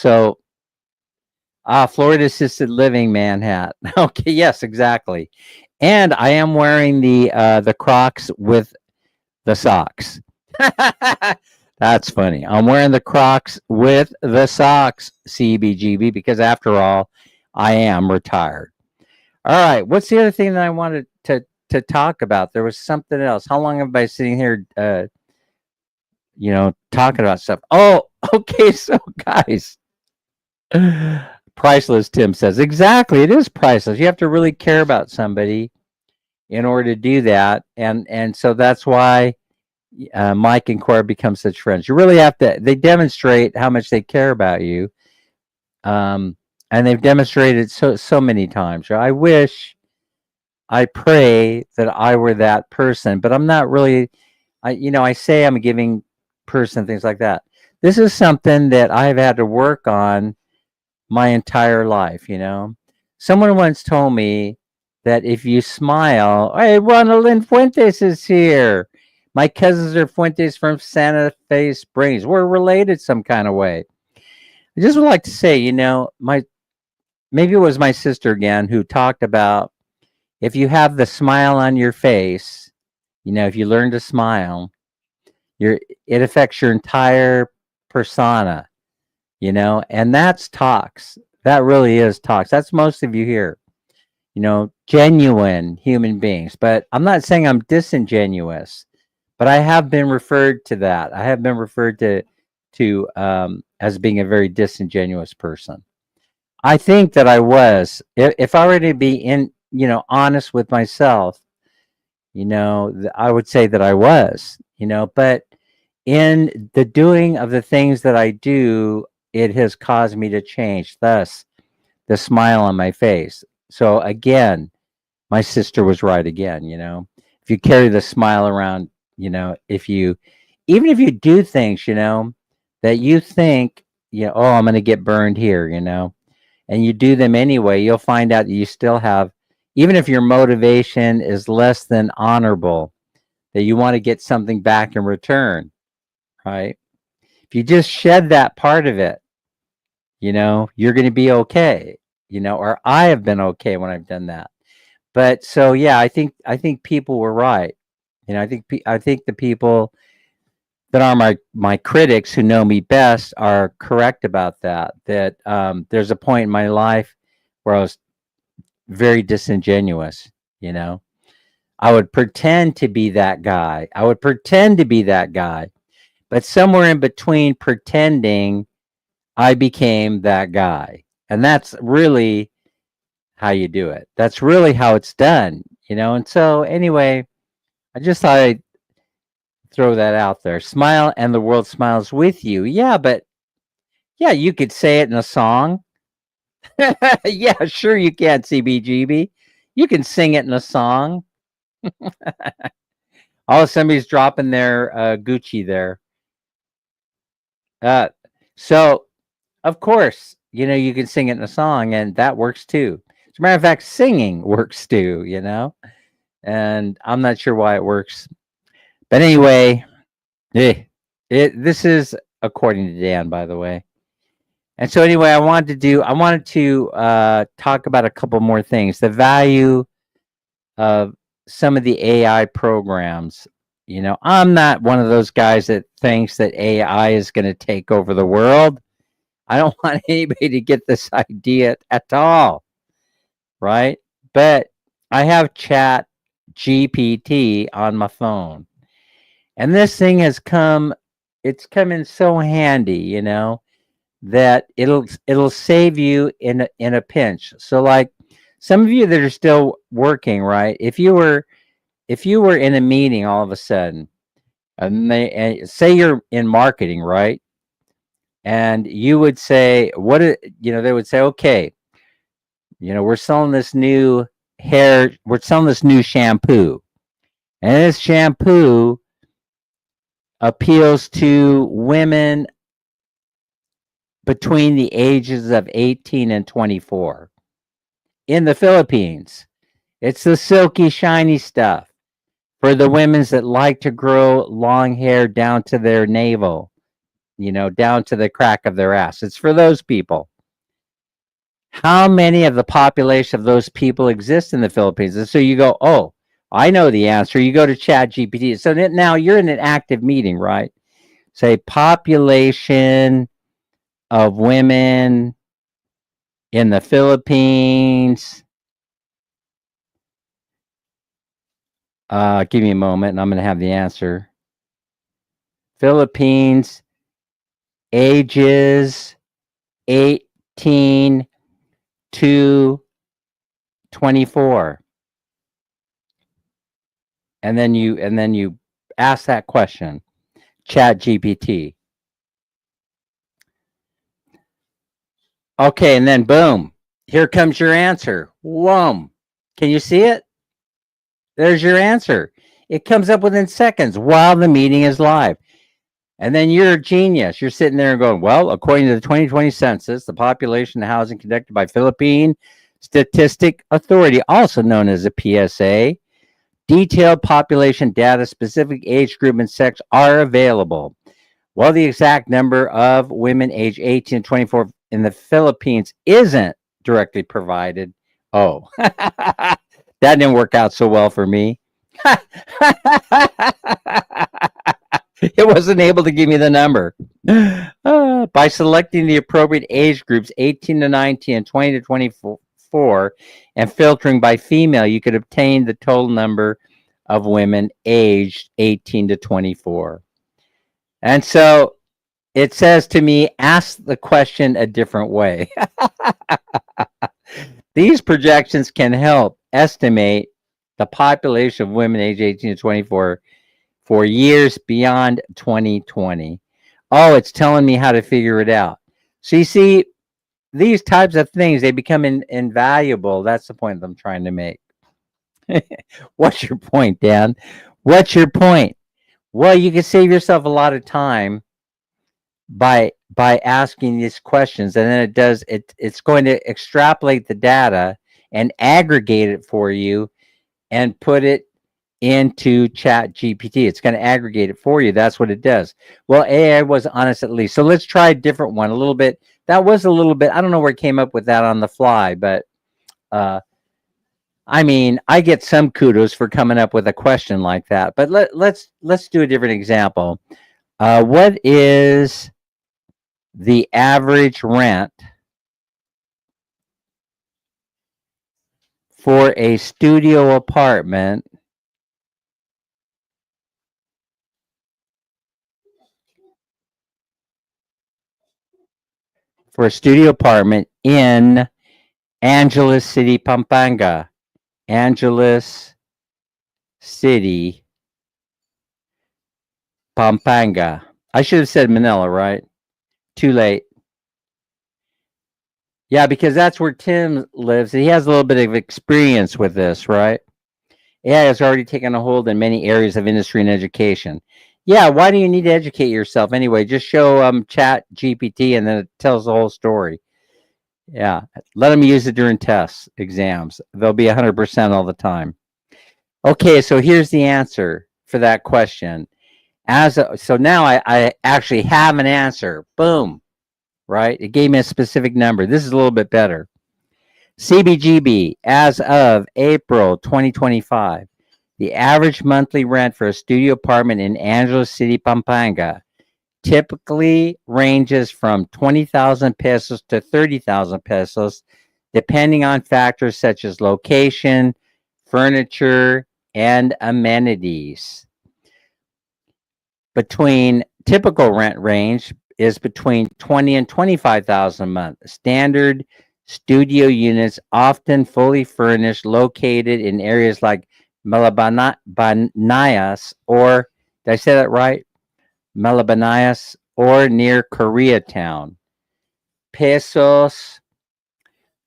Speaker 1: Florida Assisted Living man hat. Okay, yes, exactly. And I am wearing the Crocs with the socks. That's funny. I'm wearing the Crocs with the socks, CBGB, because after all, I am retired. All right. What's the other thing that I wanted to talk about? There was something else. How long have I been sitting here, you know, talking about stuff? Oh, okay. So, guys, priceless, Tim says. Exactly. It is priceless. You have to really care about somebody in order to do that. And so that's why Mike and Cora become such friends. You really have to, they demonstrate how much they care about you. And they've demonstrated so many times. I pray that I were that person, but I'm not really. I say I'm a giving person, things like that. This is something that I've had to work on my entire life. You know, someone once told me that if you smile, hey, Ronaldin Fuentes is here. My cousins are Fuentes from Santa Fe Springs. We're related some kind of way. I just would like to say, you know, maybe it was my sister again who talked about if you have the smile on your face, you know, if you learn to smile, it affects your entire persona, you know, and that's Talks. That really is Talks. That's most of you here, you know, genuine human beings. But I'm not saying I'm disingenuous, but I have been referred to that. I have been referred to as being a very disingenuous person. I think that I was. If I were to be honest with myself, you know, I would say that I was, you know, but in the doing of the things that I do, it has caused me to change. Thus, the smile on my face. So again, my sister was right again, you know. If you carry the smile around, you know, even if you do things, you know, that you think, you know, oh, I'm going to get burned here, you know, and you do them anyway, you'll find out that you still have, even if your motivation is less than honorable, that you want to get something back in return, right? If you just shed that part of it, you know, you're going to be okay, you know, or I have been okay when I've done that. But so yeah, I think people were right. I think the people that are my critics who know me best are correct about that. That there's a point in my life where I was very disingenuous. You know, I would pretend to be that guy. I would pretend to be that guy, but somewhere in between pretending, I became that guy, and that's really how you do it. That's really how it's done. And so anyway, I just thought I'd throw that out there. Smile and the world smiles with you. Yeah, but yeah, you could say it in a song. Yeah, sure you can, CBGB. You can sing it in a song. Oh, somebody's dropping their Gucci there. Uh, so, of course, you can sing it in a song, and that works too. As a matter of fact, singing works too. And I'm not sure why it works. But anyway, this is according to Dan, by the way. And so anyway, I wanted to talk about a couple more things. The value of some of the AI programs. I'm not one of those guys that thinks that AI is going to take over the world. I don't want anybody to get this idea at all, right? But I have Chat GPT on my phone. And this thing it's come in so handy, that it'll save you in a pinch. So like some of you that are still working, right? If you were in a meeting all of a sudden, and say you're in marketing, right? And you would say, they would say, okay, we're selling this new we're selling this new shampoo. And this shampoo appeals to women between the ages of 18 and 24 in the Philippines. It's the silky, shiny stuff for the women's that like to grow long hair down to their navel, down to the crack of their ass. It's for those people. How many of the population of those people exist in the Philippines? And so you go, oh, I know the answer. You go to Chat GPT. So now you're in an active meeting, right? Say population of women in the Philippines. Give me a moment and I'm going to have the answer. Philippines, ages 18 to 24. And then you ask that question, Chat GPT. Okay, and then boom, here comes your answer. Whoom. Can you see it? There's your answer. It comes up within seconds while the meeting is live. And then you're a genius. You're sitting there and going, well, according to the 2020 census, the population and housing conducted by Philippine Statistic Authority, also known as a PSA, detailed population data, specific age group and sex are available. While the exact number of women age 18 to 24 in the Philippines isn't directly provided. Oh, that didn't work out so well for me. It wasn't able to give me the number. By selecting the appropriate age groups, 18 to 19 and 20 to 24, and filtering by female, you could obtain the total number of women aged 18 to 24. And so it says to me, ask the question a different way. These projections can help estimate the population of women aged 18 to 24 for years beyond 2020. Oh, it's telling me how to figure it out. So you see, these types of things, they become invaluable. That's the point that I'm trying to make. What's your point, Dan? What's your point? Well, you can save yourself a lot of time by asking these questions, and then it's going to extrapolate the data and aggregate it for you and put it into Chat GPT. It's going to aggregate it for you. That's what it does. Well, AI was honest at least. So let's try a different one a little bit. That was a little bit, I don't know where it came up with that on the fly, but I'm I mean, I get some kudos for coming up with a question like that, but let's do a different example. What is the average rent for a studio apartment in Angeles City, Pampanga? Angeles City, Pampanga. I should have said Manila, right? Too late. Yeah, because that's where Tim lives. He has a little bit of experience with this, right? AI has already taken a hold in many areas of industry and education. Yeah, why do you need to educate yourself anyway? Just show Chat GPT and then it tells the whole story. Yeah, let them use it during tests, exams. They'll be 100% all the time. Okay, so here's the answer for that question. So now I actually have an answer. Boom, right? It gave me a specific number. This is a little bit better. CBGB, as of April 2025, the average monthly rent for a studio apartment in Angeles City, Pampanga, typically ranges from 20,000 pesos to 30,000 pesos, depending on factors such as location, furniture, and amenities. Between typical rent range is between 20 and 25,000 a month. Standard studio units, often fully furnished, located in areas like Malabanayas, or did I say that right? Malabanayas, or near Koreatown. Pesos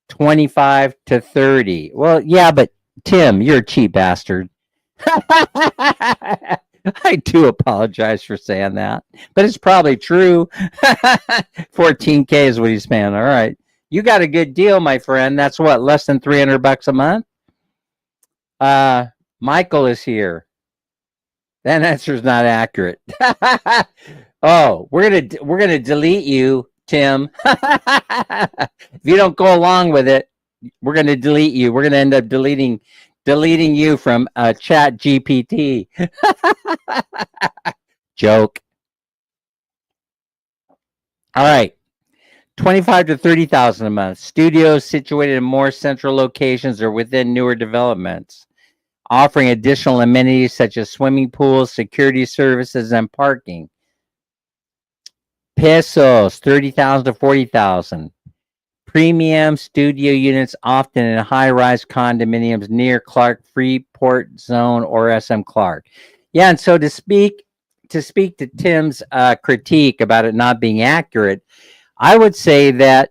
Speaker 1: 25 to 30. Well, yeah, but Tim, you're a cheap bastard. I do apologize for saying that, but it's probably true. 14K is what he's paying. All right. You got a good deal, my friend. That's what, less than $300 a month? Michael is here. That answer is not accurate. Oh, we're gonna delete you, Tim. If you don't go along with it, we're gonna delete you. We're gonna end up deleting you from Chat GPT. Joke. All right. 25 to 30,000 a month. Studios situated in more central locations or within newer developments, offering additional amenities such as swimming pools, security services, and parking. Pesos, 30,000 to 40,000. Premium studio units, often in high-rise condominiums near Clark Freeport Zone or SM Clark. Yeah, and so to speak to Tim's critique about it not being accurate, I would say that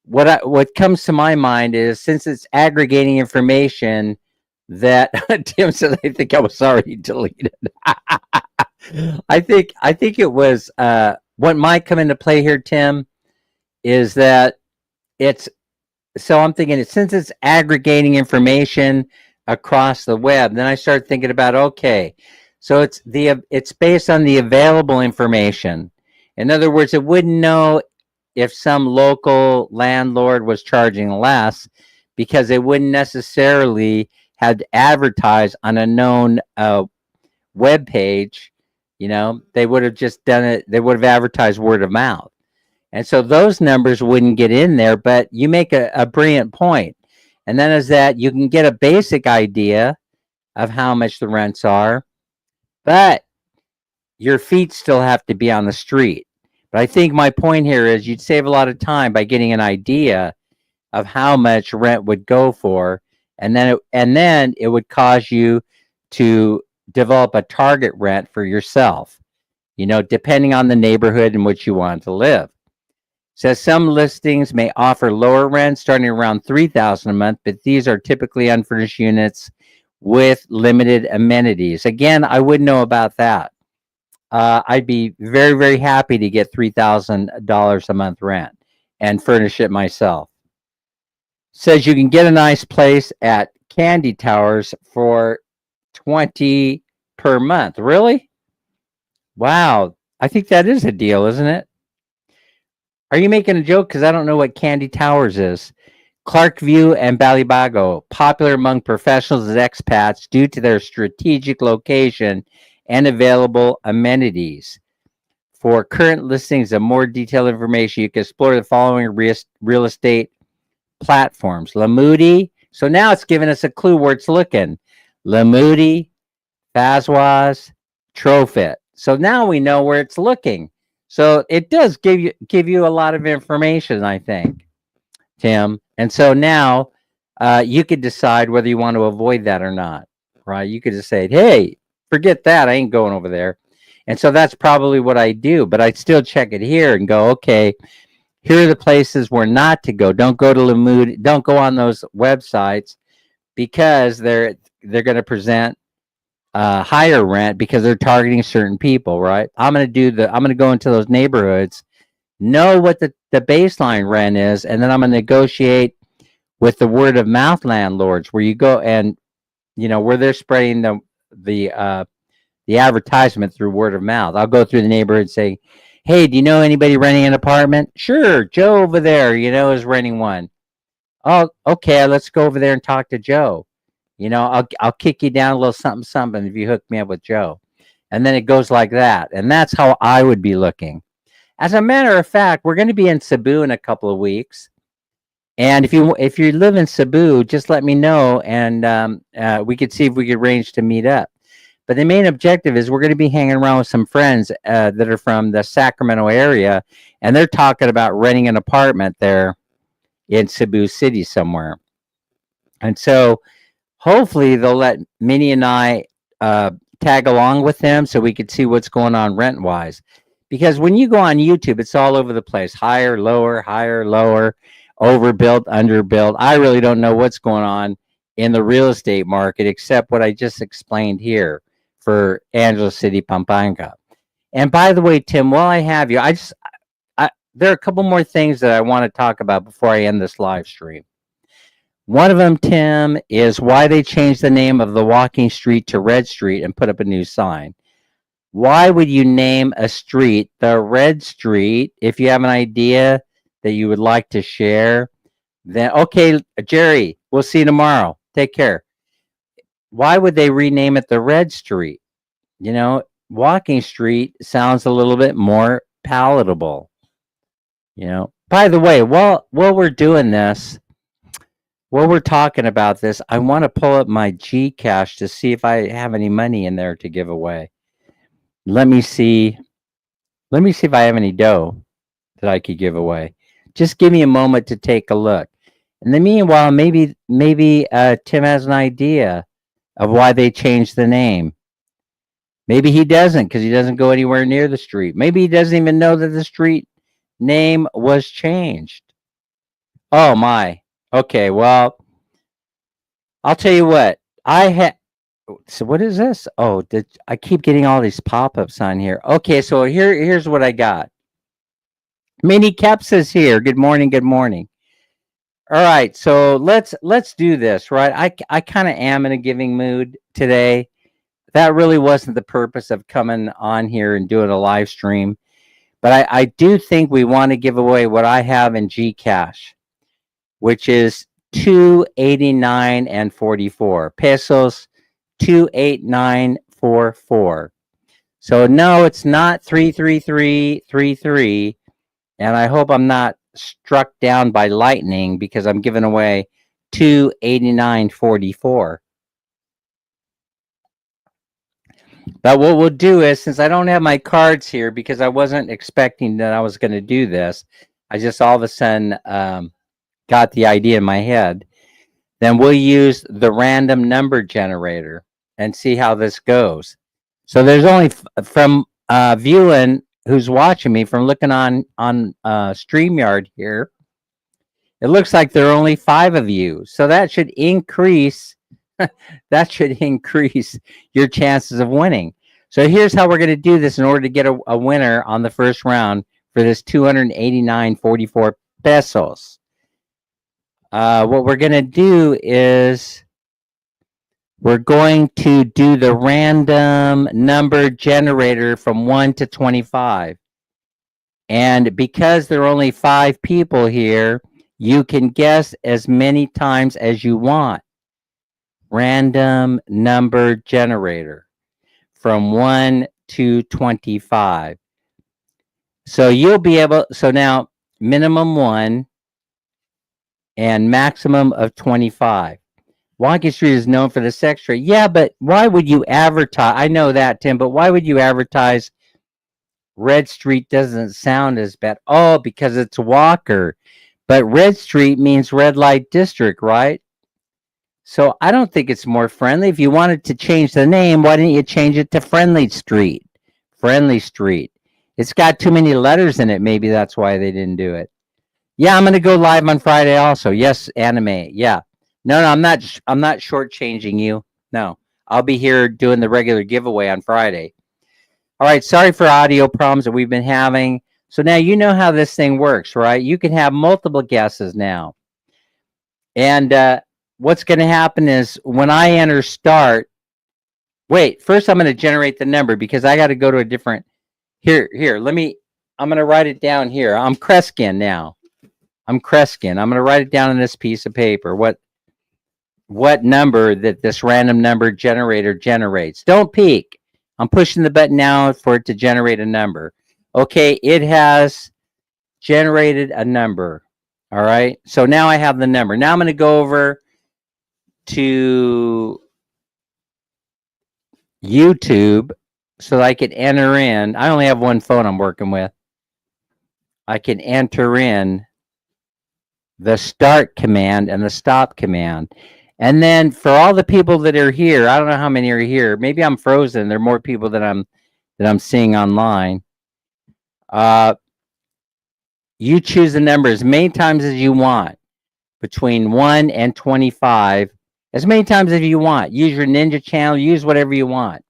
Speaker 1: what comes to my mind is, since it's aggregating information, that Tim said, I think I was already deleted. I think it was what might come into play here, Tim, is that it's, so I'm thinking, since it's aggregating information across the web, then I start thinking about, okay, so it's based on the available information. In other words, it wouldn't know if some local landlord was charging less, because they wouldn't necessarily have to advertise on a known web page. They would have just done it. They would have advertised word of mouth. And so those numbers wouldn't get in there, but you make a brilliant point. And then is that you can get a basic idea of how much the rents are, but your feet still have to be on the street. But I think my point here is you'd save a lot of time by getting an idea of how much rent would go for, and then it would cause you to develop a target rent for yourself, depending on the neighborhood in which you want to live. Says some listings may offer lower rent starting around 3,000 a month, but these are typically unfurnished units with limited amenities. Again, I wouldn't know about that. I'd be very, very happy to get $3,000 a month rent and furnish it myself. Says you can get a nice place at Candy Towers for $20 per month. Really? Wow. I think that is a deal, isn't it? Are you making a joke? Because I don't know what Candy Towers is. Clarkview and Balibago, popular among professionals and expats due to their strategic location and available amenities. For current listings and more detailed information, you can explore the following real estate platforms. Lamudi. So now it's giving us a clue where it's looking. Lamudi, Fazwaz, Trofit. So now we know where it's looking. So it does give you a lot of information, I think, Tim. And so now you could decide whether you want to avoid that or not, right? You could just say, hey, forget that. I ain't going over there. And so that's probably what I do. But I still check it here and go, okay, here are the places where not to go. Don't go to Lamudi. Don't go on those websites because they're going to present higher rent because they're targeting certain people, right? I'm going to go into those neighborhoods, know what the baseline rent is, and then I'm going to negotiate with the word of mouth landlords where you go and, where they're spreading the advertisement through word of mouth. I'll go through the neighborhood saying, hey, do you know anybody renting an apartment? Sure, Joe over there, is renting one. Oh, okay, let's go over there and talk to Joe. I'll kick you down a little something if you hook me up with Joe. And then it goes like that. And that's how I would be looking. As a matter of fact, we're going to be in Cebu in a couple of weeks. And if you live in Cebu, just let me know, and we could see if we could arrange to meet up. But the main objective is we're going to be hanging around with some friends that are from the Sacramento area, and they're talking about renting an apartment there in Cebu City somewhere. And so hopefully they'll let Minnie and I tag along with them so we could see what's going on rent-wise. Because when you go on YouTube, it's all over the place. Higher, lower, overbuilt, underbuilt. I really don't know what's going on in the real estate market except what I just explained here for Angeles City, Pampanga. And by the way, Tim, while I have you, there are a couple more things that I want to talk about before I end this live stream. One of them, Tim, is why they changed the name of the walking street to Red Street and put up a new sign. Why would you name a street the Red Street? If you have an idea that you would like to share, then okay, Jerry, we'll see you tomorrow. Take care. Why would they rename it the Red Street? Walking Street sounds a little bit more palatable. By the way, while we're doing this, while we're talking about this, I want to pull up my Gcash to see if I have any money in there to give away. Let me see if I have any dough that I could give away. Just give me a moment to take a look. In the meanwhile, maybe Tim has an idea of why they changed the name. Maybe he doesn't because he doesn't go anywhere near the street. Maybe he doesn't even know that the street name was changed. Oh my. Okay, well, I'll tell you what. So what is this? Oh, I keep getting all these pop-ups on here. Okay, so here's what I got. Minnie Keps is here. Good morning. Good morning. All right, so let's do this, right? I kind of am in a giving mood today. That really wasn't the purpose of coming on here and doing a live stream, but I do think we want to give away what I have in Gcash, which is 289 and 44 pesos, 28944. So no, it's not 33333, and I hope I'm not struck down by lightning because I'm giving away 289.44. But what we'll do is, since I don't have my cards here because I wasn't expecting that I was going to do this, I just all of a sudden got the idea in my head, then we'll use the random number generator and see how this goes. So there's only from viewing who's watching me from looking on StreamYard here, it looks like there are only 5 of you. So that should increase your chances of winning. So here's how we're going to do this in order to get a winner on the first round for this 289.44 pesos. What we're going to do is we're going to do the random number generator from 1 to 25. And because there are only 5 people here, You can guess as many times as you want. Random number generator from 1 to 25. So you'll be able, so now minimum 1 and maximum of 25. Wonky Street is known for the sex trade. Yeah, but why would you advertise? I know that, Tim, but why would you advertise Red Street doesn't sound as bad? Oh, because it's Walker. But Red Street means red light district, right? So I don't think it's more friendly. If you wanted to change the name, why didn't you change it to Friendly Street? Friendly Street. It's got too many letters in it. Maybe that's why they didn't do it. Yeah, I'm going to go live on Friday also. Yes, anime. Yeah. No, I'm not shortchanging you. No. I'll be here doing the regular giveaway on Friday. All right, sorry for audio problems that we've been having. So now you know how this thing works, right? You can have multiple guesses now. And what's going to happen is when I enter start, wait, first I'm going to generate the number because I got to go to a different, here, I'm going to write it down here. I'm Kreskin now. I'm going to write it down on this piece of paper. What number that this random number generator generates. Don't peek. I'm pushing the button now for it to generate a number. Okay, it has generated a number. All right, so now I have the number. Now I'm going to go over to YouTube so that I can enter in. I only have one phone I'm working with. I can enter in the start command and the stop command. And then for all the people that are here, I don't know how many are here. Maybe I'm frozen. There are more people that I'm seeing online. You choose the number as many times as you want, between 1 and 25, as many times as you want. Use your Ninja channel, use whatever you want.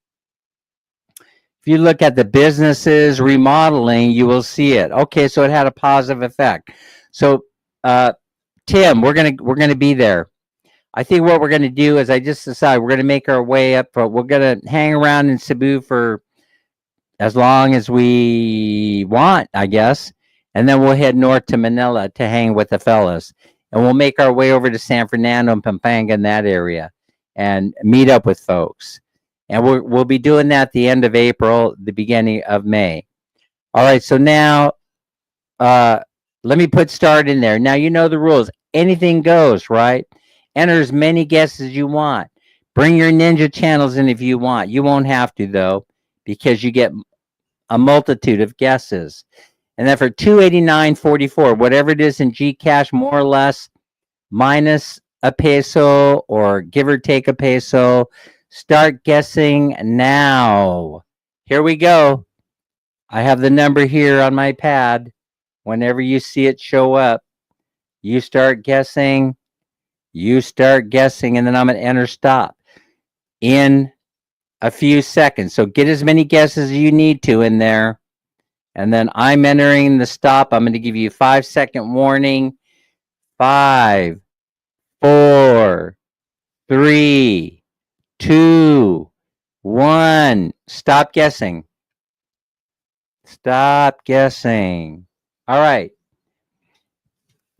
Speaker 1: If you look at the businesses remodeling, you will see it. Okay, so it had a positive effect. So Tim, we're gonna be there. I think what we're gonna do is I just decided we're gonna make our way up. We're gonna hang around in Cebu for as long as we want, I guess, and then we'll head north to Manila to hang with the fellas, and we'll make our way over to San Fernando and Pampanga in that area, and meet up with folks. And we'll be doing that at the end of April, the beginning of May. All right, so now let me put start in there. Now you know the rules. Anything goes, right? Enter as many guesses as you want. Bring your Ninja channels in if you want. You won't have to, though, because you get a multitude of guesses. And then for $289.44, whatever it is in GCash, more or less, minus a peso or give or take a peso, start guessing now. Here we go. I have the number here on my pad. Whenever you see it show up, you start guessing, and then I'm going to enter stop in a few seconds. So get as many guesses as you need to in there. And then I'm entering the stop. I'm going to give you a 5-second warning. 5, 4, 3, 2, 1. Stop guessing. Stop guessing. All right.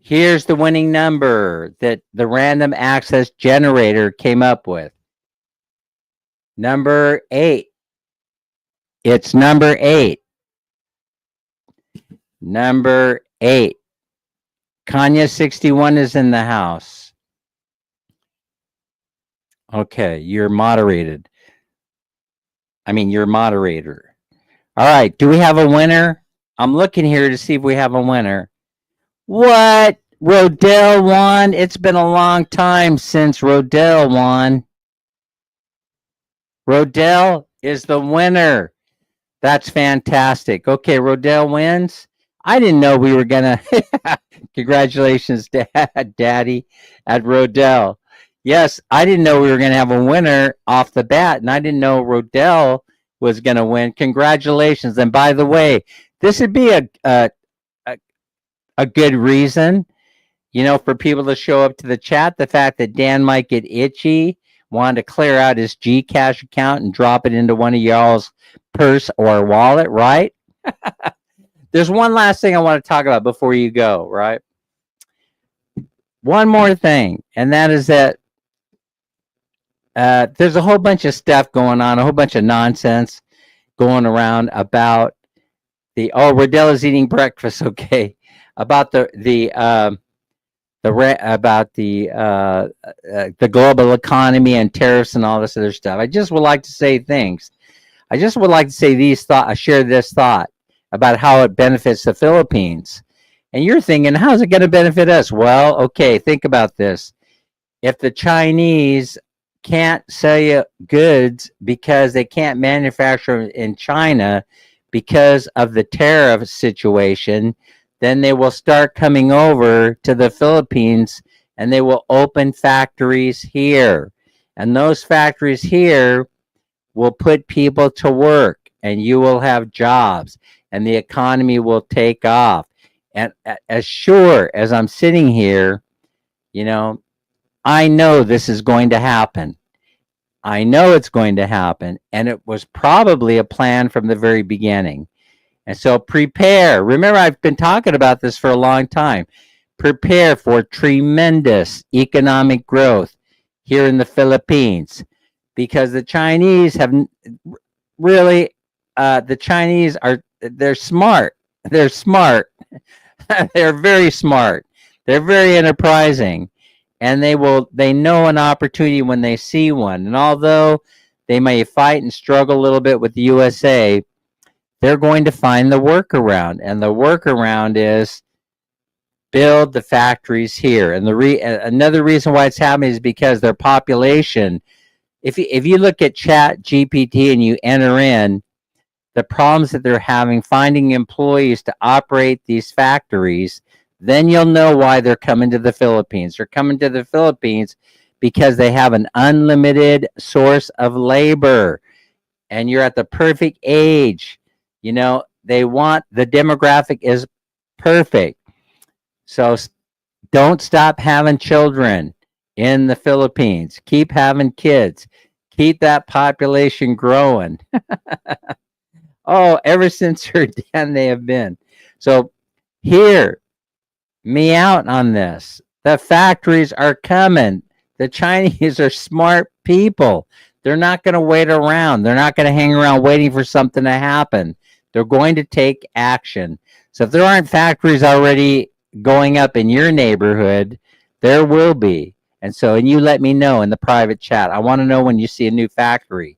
Speaker 1: Here's the winning number that the random access generator came up with. Number 8. It's number 8. Number 8. Kanya 61 is in the house. Okay, you're moderated. You're moderator. All right, do we have a winner? I'm looking here to see if we have a winner. What? Rodell won? It's been a long time since Rodell won. Rodell is the winner. That's fantastic. Okay, Rodell wins. I didn't know we were going to. Congratulations, Daddy, at Rodell. Yes, I didn't know we were going to have a winner off the bat, and I didn't know Rodell was going to win. Congratulations. And by the way, this would be a good reason, for people to show up to the chat. The fact that Dan might get itchy, wanted to clear out his GCash account and drop it into one of y'all's purse or wallet, right? There's one last thing I want to talk about before you go, right? one more thing, and that is that there's a whole bunch of stuff going on, a whole bunch of nonsense going around about Rodilla's eating breakfast, okay, about the global economy and tariffs and all this other stuff. I just would like to say things. I just would like to say share this thought about how it benefits the Philippines. And you're thinking, how's it going to benefit us? Well, okay, think about this. If the Chinese can't sell you goods because they can't manufacture in China because of the tariff situation, then they will start coming over to the Philippines and they will open factories here. And those factories here will put people to work and you will have jobs and the economy will take off. And as sure as I'm sitting here, you know, I know this is going to happen. I know it's going to happen. And it was probably a plan from the very beginning. And so prepare. Remember, I've been talking about this for a long time. Prepare for tremendous economic growth here in the Philippines because the Chinese have really, they're smart. They're smart. They're very smart. They're very enterprising. And they know an opportunity when they see one. And although they may fight and struggle a little bit with the USA, they're going to find the workaround. And the workaround is build the factories here. And another reason why it's happening is because their population, if you look at Chat GPT and you enter in the problems that they're having finding employees to operate these factories, then you'll know why they're coming to the Philippines. They're coming to the Philippines because they have an unlimited source of labor and you're at the perfect age. You know, the demographic is perfect. So don't stop having children in the Philippines. Keep having kids. Keep that population growing. Ever since her den they have been. So hear me out on this. The factories are coming. The Chinese are smart people. They're not going to wait around. They're not going to hang around waiting for something to happen. They're going to take action. So if there aren't factories already going up in your neighborhood, there will be. And you let me know in the private chat. I want to know when you see a new factory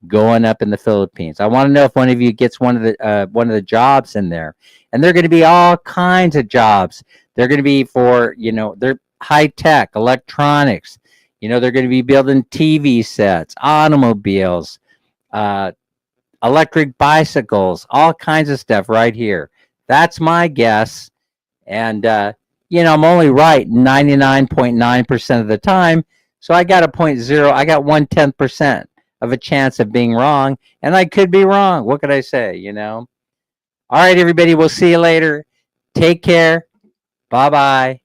Speaker 1: going up in the Philippines. I want to know if one of you gets one of the jobs in there. And they're going to be all kinds of jobs. They're going to be for, they're high tech, electronics. They're going to be building TV sets, automobiles, electric bicycles, all kinds of stuff right here. That's my guess. And, I'm only right 99.9% of the time. So I got I got 1/10% of a chance of being wrong. And I could be wrong. What could I say, All right, everybody. We'll see you later. Take care. Bye-bye.